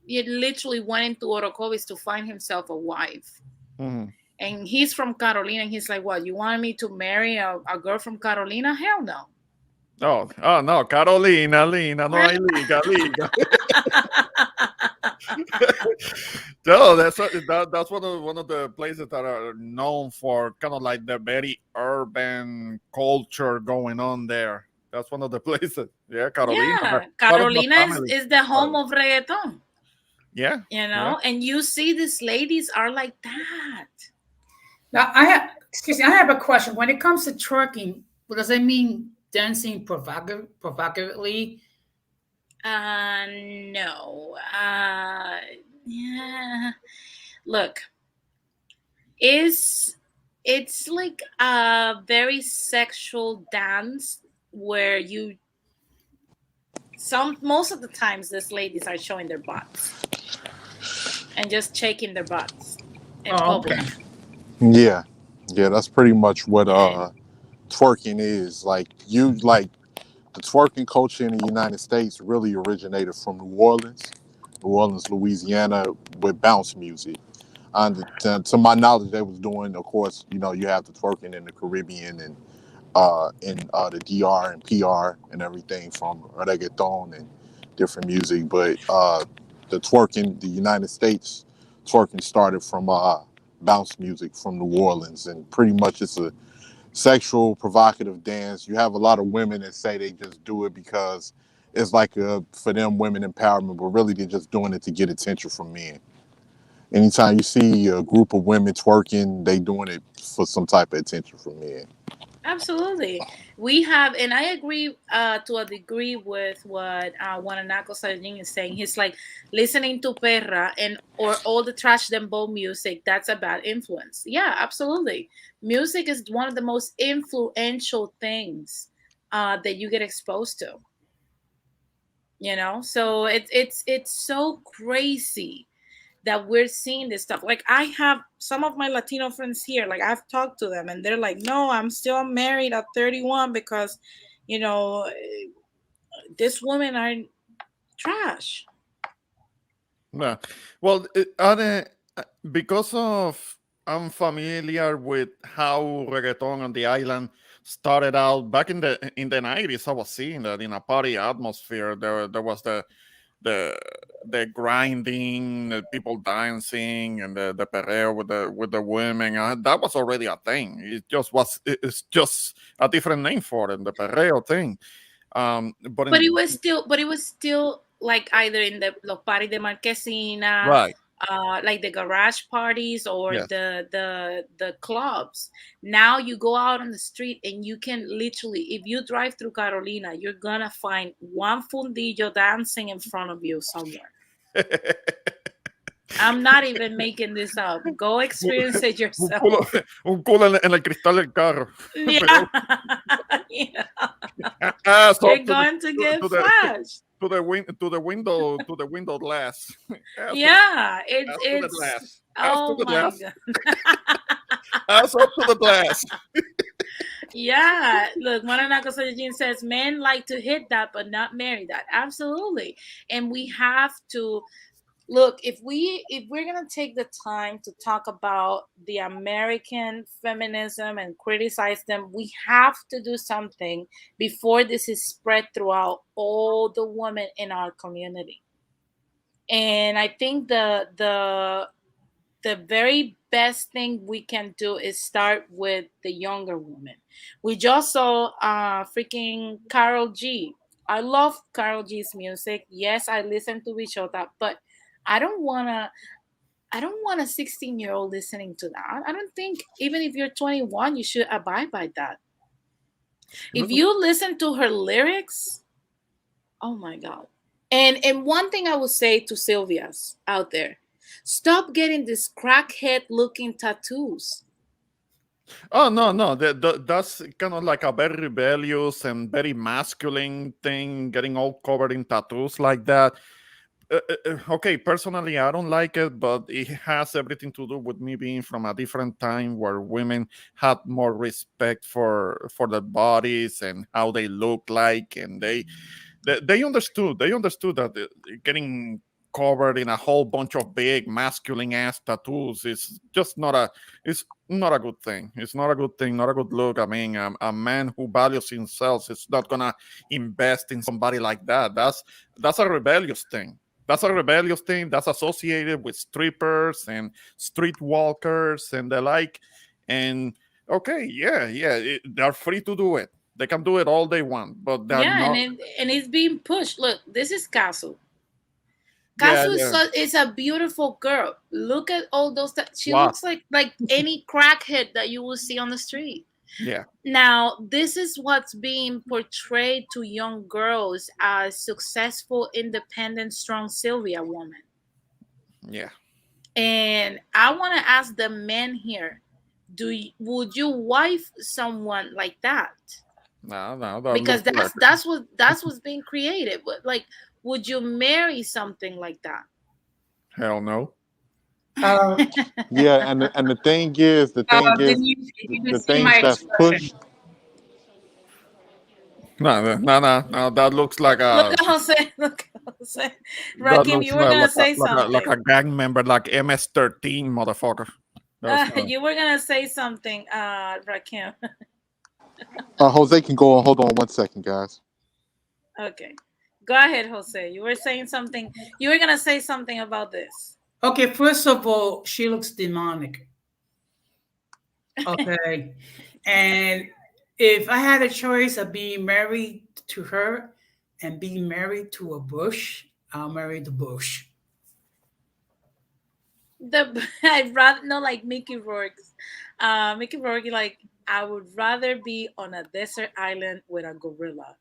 S1: literally went into Orocovis to find himself a wife.
S9: Mm-hmm.
S1: And he's from Carolina, and he's like, what, you want me to marry a girl from Carolina? Hell no.
S9: Oh no, Carolina, Lina, no hay liga. No, that's one of the places that are known for kind of like the very urban culture going on there. That's one of the places. Yeah, Carolina.
S1: Yeah, Carolina is the home of reggaeton.
S9: Yeah.
S1: You know, and you see these ladies are like that.
S8: Now, I have a question. When it comes to twerking, what does it mean dancing provocatively?
S1: No. Yeah. Look, it's like a very sexual dance where most of the times these ladies are showing their butts and just shaking their butts in public.
S8: Okay.
S2: Yeah, that's pretty much what twerking is. Like the twerking culture in the United States really originated from New Orleans, Louisiana, with bounce music. And to my knowledge, they was doing, of course, you know, you have the twerking in the Caribbean and in the DR and PR and everything from reggaeton and different music. But the twerking, the United States twerking started from bounce music from New Orleans, and pretty much it's a sexual provocative dance. You have a lot of women that say they just do it because it's like for them women empowerment, but really they're just doing it to get attention from men. Anytime you see a group of women twerking, they doing it for some type of attention from men.
S1: Absolutely. We have, and I agree to a degree with what Wananako Sajin is saying. He's like listening to Perra and or all the trash dembow music. That's a bad influence. Yeah, absolutely. Music is one of the most influential things that you get exposed to. So it's so crazy that we're seeing this stuff. Like I have some of my Latino friends here, like I've talked to them and they're like, no, I'm still married at 31 because, you know, these women are trash.
S9: Yeah. Well, because of I'm familiar with how reggaeton on the island started out back in the 90s. I was seeing that in a party atmosphere. There was the the grinding, the people dancing, and the perreo with the women. That was already a thing. It's just a different name for it, the perreo thing. But
S1: But
S9: in
S1: it was still like either in the Los Paris de Marquesina,
S9: right,
S1: like the garage parties or
S9: yes.
S1: the clubs. Now you go out on the street and you can literally, if you drive through Carolina, you're gonna find one fundillo dancing in front of you somewhere. I'm not even making this up. Go experience it
S9: un culo,
S1: yourself.
S9: un culo en el cristal del carro.
S1: Yeah. Yeah.
S9: Ass
S1: You're
S9: up
S1: going to get
S9: to the
S1: flashed.
S9: to the window glass.
S1: Yeah,
S9: Ass to the
S1: it's
S9: glass. Ass to
S1: oh
S9: the
S1: my
S9: glass.
S1: god.
S9: Ass up to the glass.
S1: Yeah, look, Mananako Sajin says men like to hit that but not marry that. Absolutely. And we have to look, if we're going to take the time to talk about the American feminism and criticize them, we have to do something before this is spread throughout all the women in our community. And I think the very best thing we can do is start with the younger women. We just saw freaking Carol G. I love Carol G's music. Yes, I listen to Bichota, but I don't wanna I don't want a 16-year-old listening to that. I don't think even if you're 21, you should abide by that. If you listen to her lyrics, oh my god. And one thing I would say to Sylvia's out there, stop getting these crackhead looking tattoos.
S9: Oh no, no, that's kind of like a very rebellious and very masculine thing, getting all covered in tattoos like that. Okay, personally, I don't like it, but it has everything to do with me being from a different time where women had more respect for their bodies and how they look like, and they understood that getting covered in a whole bunch of big masculine ass tattoos is just not a it's not a good thing. It's not a good thing, not a good look. I mean, a man who values himself is not gonna invest in somebody like that. That's a rebellious thing. That's a rebellious thing that's associated with strippers and streetwalkers and the like. And okay, they're free to do it. They can do it all they want, but they're
S1: Yeah,
S9: not.
S1: and it's being pushed. Look, this is Casu.
S9: Yeah,
S1: Casu
S9: yeah.
S1: is a beautiful girl. Look at all those. She
S9: Wow.
S1: looks like any crackhead that you will see on the street.
S9: Yeah.
S1: Now, this is what's being portrayed to young girls as successful, independent, strong Sylvia woman.
S9: Yeah.
S1: And I want to ask the men here: would you wife someone like that?
S9: No, no, that
S1: Because
S9: looks like
S1: that's what's being created. But like, would you marry something like that?
S9: hell no.
S2: Yeah, and the thing is,
S3: Did you
S2: the
S3: see my
S2: things that's
S3: expression?
S2: pushed.
S9: No, no, no, no, no. That looks like
S1: Look
S9: a
S1: at Jose. Look at Jose.
S9: that
S1: Rakim,
S9: looks
S1: you were gonna say
S9: like
S1: something.
S9: a gang member, like MS-13 motherfucker. That's
S1: You were gonna say something, Rakim.
S2: Jose can go on. Hold on one second, guys.
S1: Okay, go ahead, Jose. You were saying something. You were gonna say something about this.
S8: Okay, first of all, she looks demonic. Okay. And if I had a choice of being married to her and being married to a bush, I'll marry the bush.
S1: I'd rather no like Mickey Rourke's. Mickey Rourke, like I would rather be on a desert island with a gorilla.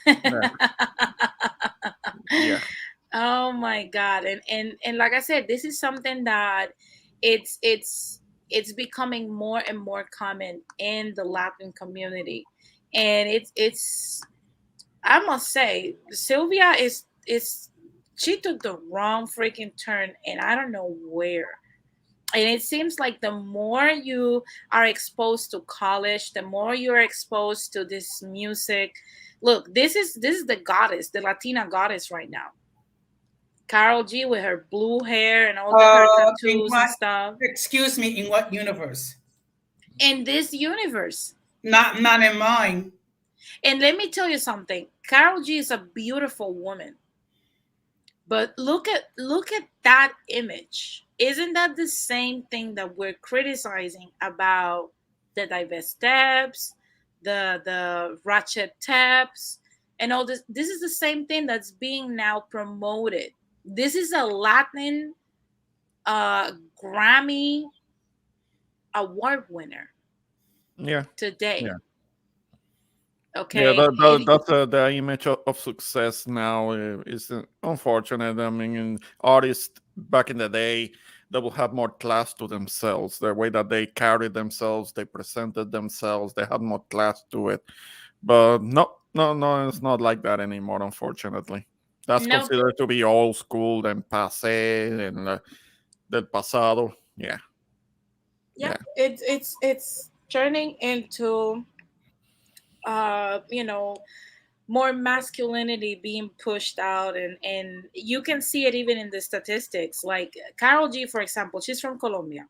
S9: Yeah. Yeah.
S1: Oh my god. And like I said, this is something that it's it's it's becoming more and more common in the Latin community. And it's I must say, Sylvia is she took the wrong freaking turn, and I don't know where. And it seems like the more you are exposed to college, the more you're exposed to this music. Look, this is the goddess, the Latina goddess right now. Carol G with her blue hair and all her
S8: In
S1: tattoos and
S8: what?
S1: stuff.
S8: Excuse me. In what universe?
S1: In this universe.
S8: Not in mine.
S1: And let me tell you something. Carol G is a beautiful woman. But look at that image. Isn't that the same thing that we're criticizing about the diverse steps, the ratchet taps, and all this? This is the same thing that's being now promoted. This is a Latin Grammy award winner
S9: Yeah.
S1: today.
S9: Yeah. Yeah,
S1: Okay.
S9: that's the image of success now. Is unfortunate. I mean, artists back in the day, they will have more class to themselves. The way that they carried themselves, they presented themselves, they had more class to it. But no, it's not like that anymore. Unfortunately, that's
S1: No.
S9: considered to be old school and passe and del pasado. Yeah,
S1: Yeah.
S9: yeah,
S1: It's turning into you know, more masculinity being pushed out, and you can see it even in the statistics. Like Carol G, for example, she's from Colombia.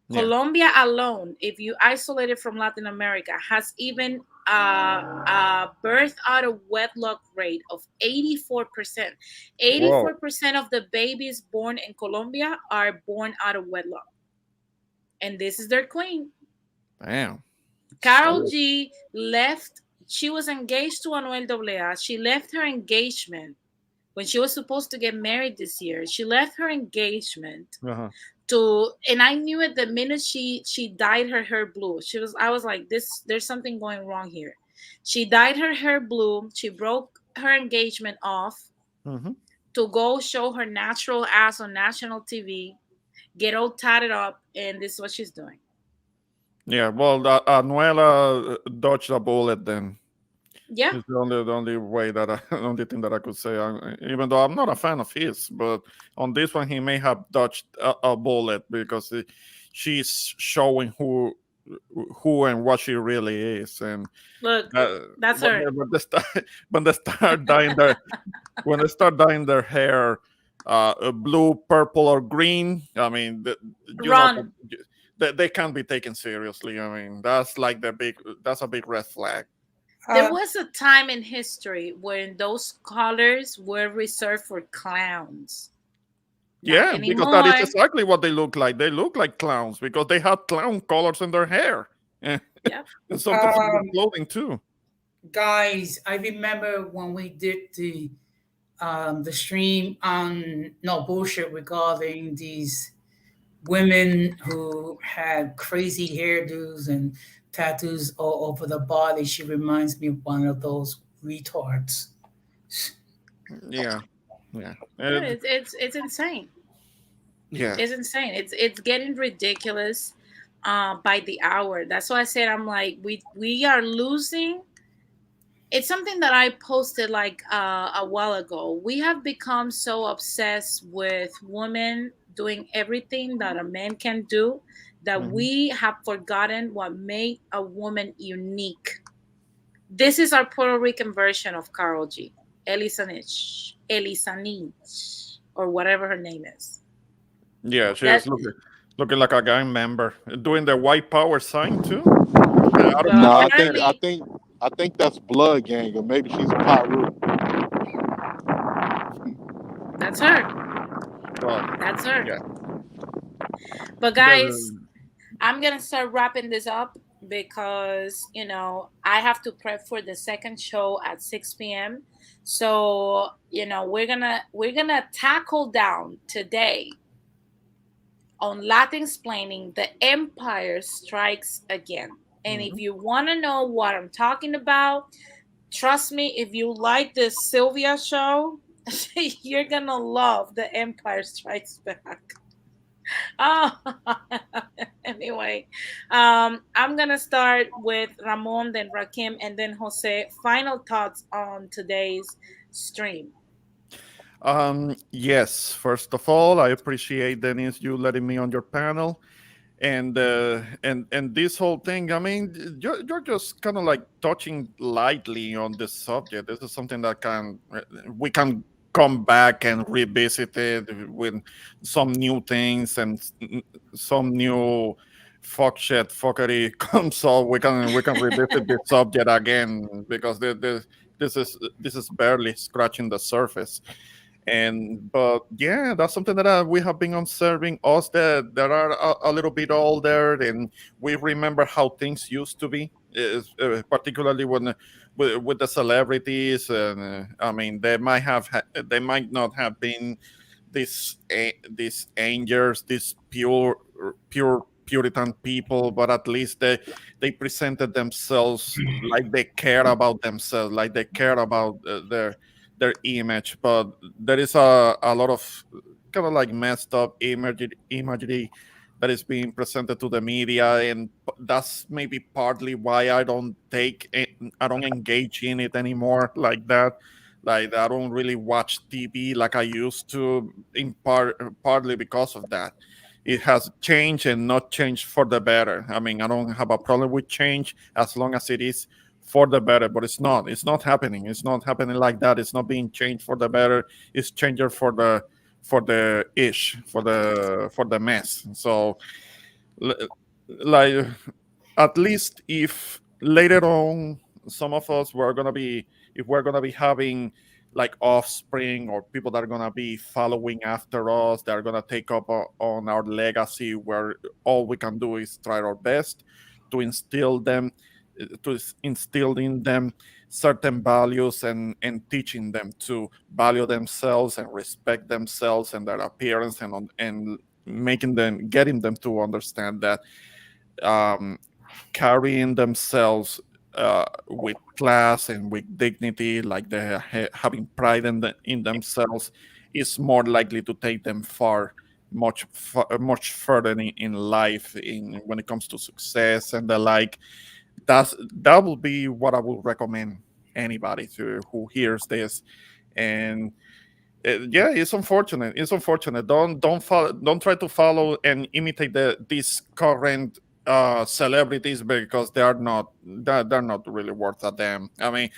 S9: yeah.
S1: Colombia alone, if you isolate it from Latin America, has even a birth out of wedlock rate of 84%.
S9: Whoa,
S1: 84% of the babies born in Colombia are born out of wedlock. And this is their queen.
S9: damn.
S1: Carol
S9: So,
S1: G left, she was engaged to Anuel AA. She left her engagement when she was supposed to get married this year. She left her engagement
S9: uh-huh.
S1: to, and I knew it the minute she dyed her hair blue. I was like, there's something going wrong here. She dyed her hair blue. She broke her engagement off
S9: Mhm.
S1: to go show her natural ass on national TV, get all tatted up, and this is what she's doing.
S9: Yeah, well, Anuela dodged a bullet. Then
S1: Yeah.
S9: it's the only way that the only thing that I could say. Even though I'm not a fan of his, but on this one he may have dodged a bullet because she's showing who and what she really is, and
S1: Look, that's
S9: when
S1: her.
S9: when they start dyeing their when they start dyeing their hair blue, purple, or green, I mean, you know,
S1: Run.
S9: they can't be taken seriously. I mean, that's a big red flag.
S1: There was a time in history when those colors were reserved for clowns. Not
S9: Yeah, because that is
S1: anymore.
S9: exactly what they look like. They look like clowns because they have clown colors in their hair. and
S1: Yep.
S9: sometimes in their clothing too.
S8: Guys, I remember when we did the stream on No Bullshit regarding these women who had crazy hairdos and tattoos all over the body. She reminds me of one of those retards.
S9: Yeah, yeah,
S1: Yeah, it's insane.
S9: yeah.
S1: It's insane. It's getting ridiculous by the hour. That's why I said I'm like we are losing. It's something that I posted like a while ago. We have become so obsessed with women doing everything that a man can do that
S9: Mhm.
S1: we have forgotten what made a woman unique. This is our Puerto Rican version of Carol G. Elisanich, or whatever her name is.
S9: Yeah, she
S1: That
S9: is looking like a gang member, doing the white power sign too. Out of
S2: No,
S1: well,
S9: nowhere.
S1: apparently
S2: I think that's blood gang, or maybe she's a pot root.
S1: that's her.
S9: Well,
S1: That's her.
S9: yeah.
S1: But guys,
S9: The,
S1: I'm gonna start wrapping this up because I have to prep for the second show at 6 p.m. So we're gonna tackle down today on Latin explaining the Empire Strikes Again. And if
S9: Mhm.
S1: you want to know what I'm talking about, trust me, if you like the Sylvia show, you're gonna love the Empire Strikes Back. Oh, anyway, I'm gonna start with Ramon, then Rakim, and then Jose. Final thoughts on today's stream.
S9: Yes, first of all, I appreciate Dennis you letting me on your panel. And this whole thing, I mean, you're just kind of like touching lightly on this subject. This is something that can we can come back and revisit it with some new things and some new fuck shit fuckery comes up. We can revisit this subject again because this is barely scratching the surface. And but yeah, that's something that we have been observing, us that are a little bit older, and we remember how things used to be, particularly when with the celebrities. And I mean, they might not have been these angels, these pure Puritan people, but at least they presented themselves like they care about themselves, like they care about their image. But there is a lot of kind of like messed up imagery that is being presented to the media, and that's maybe partly why I don't engage in it anymore like that. Like I don't really watch TV like I used to, in partly because of that. It has changed and not changed for the better. I mean, I don't have a problem with change as long as it is for the better, but it's not. It's not happening. It's not happening like that. It's not being changed for the better. It's changing for the ish, for the mess. So, like, at least if later on some of us were gonna be if we're gonna be having like offspring or people that are gonna be following after us, that are gonna take up on our legacy, where all we can do is try our best to instill in them certain values, and teaching them to value themselves and respect themselves and their appearance, and making them getting them to understand that um, carrying themselves with class and with dignity, like they having pride in themselves, is more likely to take them much further in life, in when it comes to success and the like. That will be what I would recommend anybody to who hears this. And yeah, it's unfortunate. It's unfortunate. Don't try to follow and imitate these current celebrities, because they're not really worth a damn. I mean,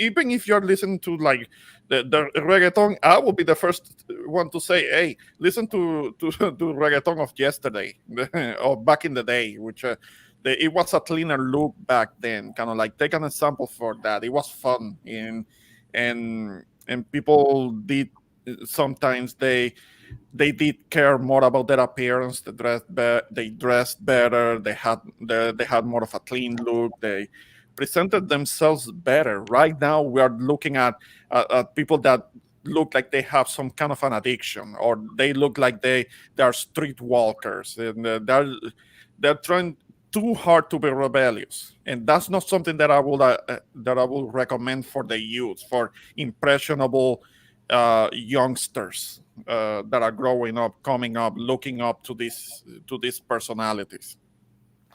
S9: even if you're listening to like the reggaeton, I will be the first one to say, hey, listen to reggaeton of yesterday or back in the day, which it was a cleaner look back then. Kind of like take an example for that. It was fun, and people did sometimes they did care more about their appearance. They dressed better. They had more of a clean look. They presented themselves better. Right now, we are looking at people that look like they have some kind of an addiction, or they look like they are streetwalkers, and they're trying too hard to be rebellious, and that's not something that I will recommend for the youth, for impressionable youngsters that are growing up, coming up, looking up to these personalities.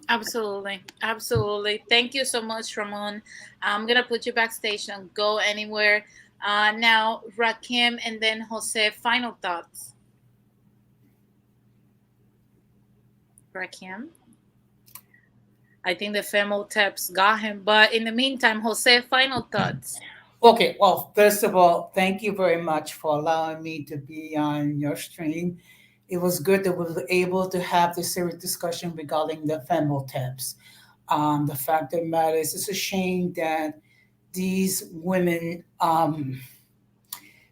S1: Absolutely. Absolutely. Thank you so much, Ramon. I'm going to put you backstage and go anywhere. Now, Rakim and then Jose, final thoughts. Rakim? I think the Femo tips got him. But in the meantime, Jose, final thoughts.
S8: Okay, well, first of all, thank you very much for allowing me to be on your stream. It was good that we were able to have this serious discussion regarding the femoral tips. The fact of the matter is, it's a shame that these women,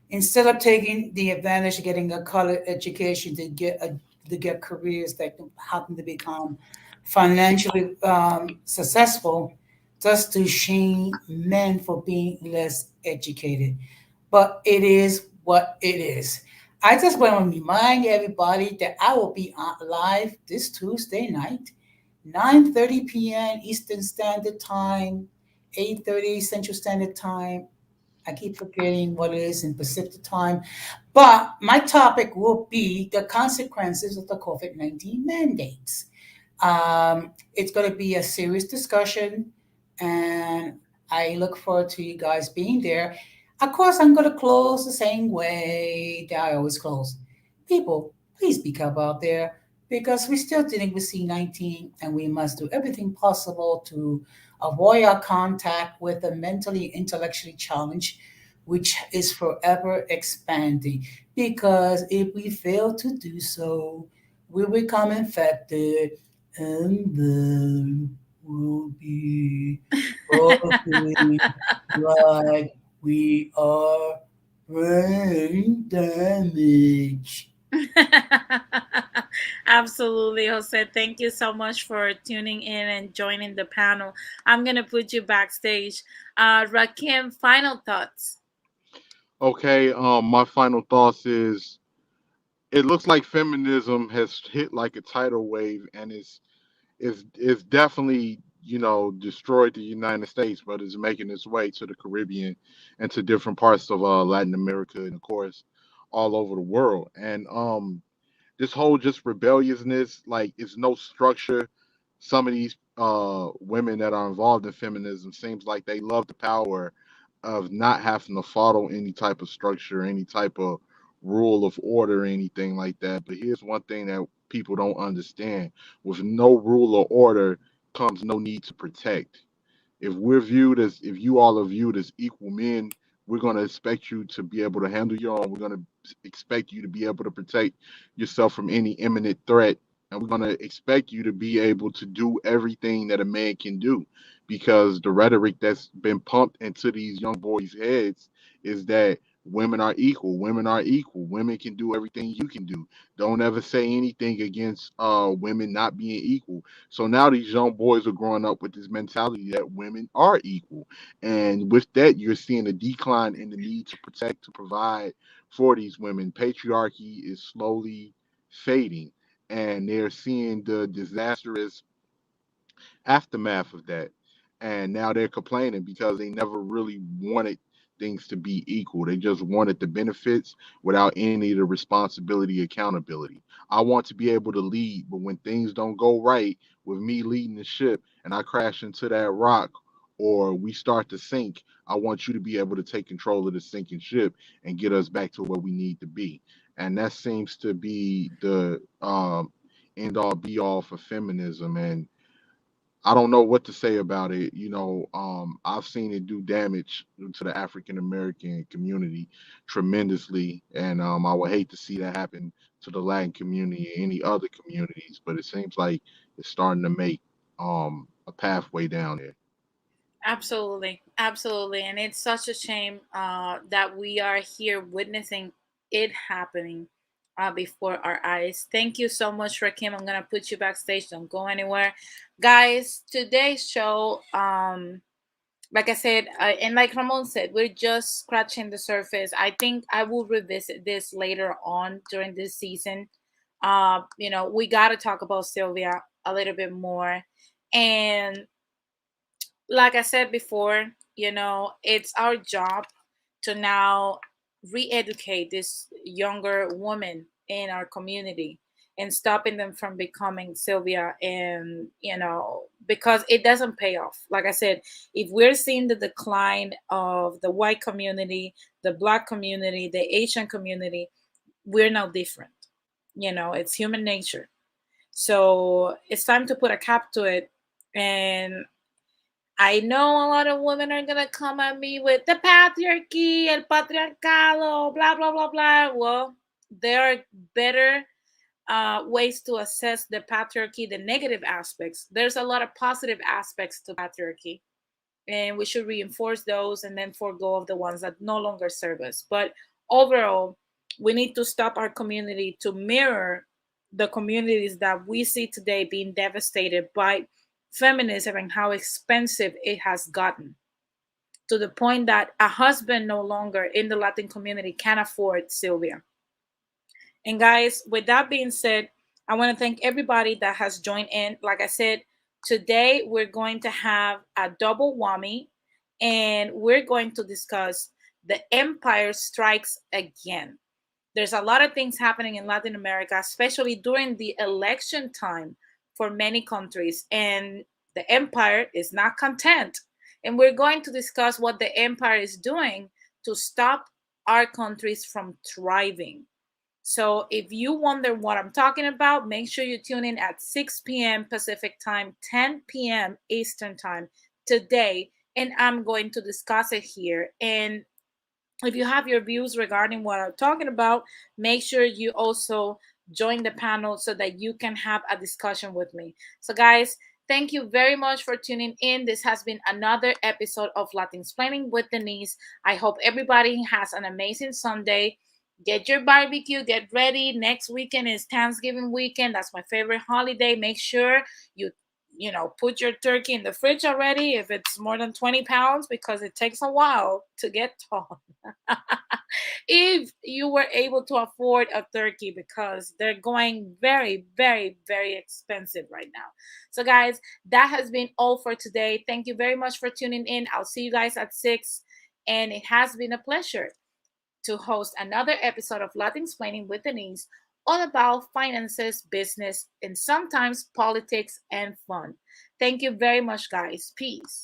S8: instead of taking the advantage of getting a college education to get careers that happen to become financially successful, just to shame men for being less educated. But it is what it is. I just want to remind everybody that I will be live this Tuesday night, 9:30 p.m. Eastern Standard Time, 8:30 Central Standard Time. I keep forgetting what it is in Pacific Time. But my topic will be the consequences of the COVID-19 mandates. It's going to be a serious discussion, and I look forward to you guys being there. Of course, I'm going to close the same way that I always close. People, please be careful out there because we're still dealing with C-19, and we must do everything possible to avoid our contact with the mentally, intellectually challenged, which is forever expanding. Because if we fail to do so, we become infected and then we'll be talking like we are brain damage.
S1: Absolutely, Jose. Thank you so much for tuning in and joining the panel. I'm going to put you backstage. Rakim, final thoughts.
S2: Okay, my final thoughts is it looks like feminism has hit like a tidal wave and is definitely destroyed the United States, but is making its way to the Caribbean and to different parts of Latin America and of course all over the world. And this whole just rebelliousness, like it's no structure. Some of these women that are involved in feminism seems like they love the power of not having to follow any type of structure, any type of rule of order, or anything like that. But here's one thing that people don't understand: with no rule or order comes no need to protect. If you all are viewed as equal men, we're going to expect you to be able to handle your own. We're going to expect you to be able to protect yourself from any imminent threat, and we're going to expect you to be able to do everything that a man can do, because the rhetoric that's been pumped into these young boys' heads is that women are equal, women can do everything you can do. Don't ever say anything against women not being equal. So now these young boys are growing up with this mentality that women are equal. And with that, you're seeing a decline in the need to protect, to provide for these women. Patriarchy is slowly fading, and they're seeing the disastrous aftermath of that. And now they're complaining because they never really wanted things to be equal. They just wanted the benefits without any of the responsibility, accountability. I want to be able to lead, but when things don't go right with me leading the ship and I crash into that rock or we start to sink, I want you to be able to take control of the sinking ship and get us back to where we need to be. And that seems to be the end all be all for feminism. And I don't know what to say about it. I've seen it do damage to the African American community tremendously, and I would hate to see that happen to the Latin community and any other communities. But it seems like it's starting to make a pathway down there.
S1: Absolutely, absolutely, and it's such a shame that we are here witnessing it happening before our eyes. Thank you so much, Rakim. I'm gonna put you backstage. Don't go anywhere, guys. Today's show, like I said, and like Ramon said, we're just scratching the surface. I think I will revisit this later on during this season. We got to talk about Sylvia a little bit more, and like I said before, it's our job to now re-educate this younger woman in our community and stopping them from becoming Sylvia. And because it doesn't pay off. Like I said, if we're seeing the decline of the white community, the black community, the Asian community, we're no different. It's human nature. So it's time to put a cap to it. And I know a lot of women are gonna come at me with the patriarchy, el patriarcado, blah blah blah blah. Well, there are better ways to assess the patriarchy, the negative aspects. There's a lot of positive aspects to patriarchy, and we should reinforce those and then forego of the ones that no longer serve us. But overall, we need to stop our community to mirror the communities that we see today being devastated by feminism and how expensive it has gotten, to the point that a husband no longer in the Latin community can afford Sylvia. And guys, with that being said, I want to thank everybody that has joined in. Like I said, today we're going to have a double whammy, and we're going to discuss the empire strikes again. There's a lot of things happening in Latin America, especially during the election time for many countries, and the empire is not content. And we're going to discuss what the empire is doing to stop our countries from thriving. So if you wonder what I'm talking about, make sure you tune in at 6 p.m. Pacific time, 10 p.m. Eastern time today, and I'm going to discuss it here. And if you have your views regarding what I'm talking about, make sure you also join the panel so that you can have a discussion with me. So, guys, thank you very much for tuning in. This has been another episode of Latin Explaining with Denise. I hope everybody has an amazing Sunday. Get your barbecue, get ready. Next weekend is Thanksgiving weekend. That's my favorite holiday. Make sure you put your turkey in the fridge already if it's more than 20 pounds, because it takes a while to get tall. If you were able to afford a turkey, because they're going very, very, very expensive right now. So, guys, that has been all for today. Thank you very much for tuning in. I'll see you guys at 6, and it has been a pleasure to host another episode of Latin Explaining with Denise, all about finances, business, and sometimes politics and fun. Thank you very much, guys. Peace.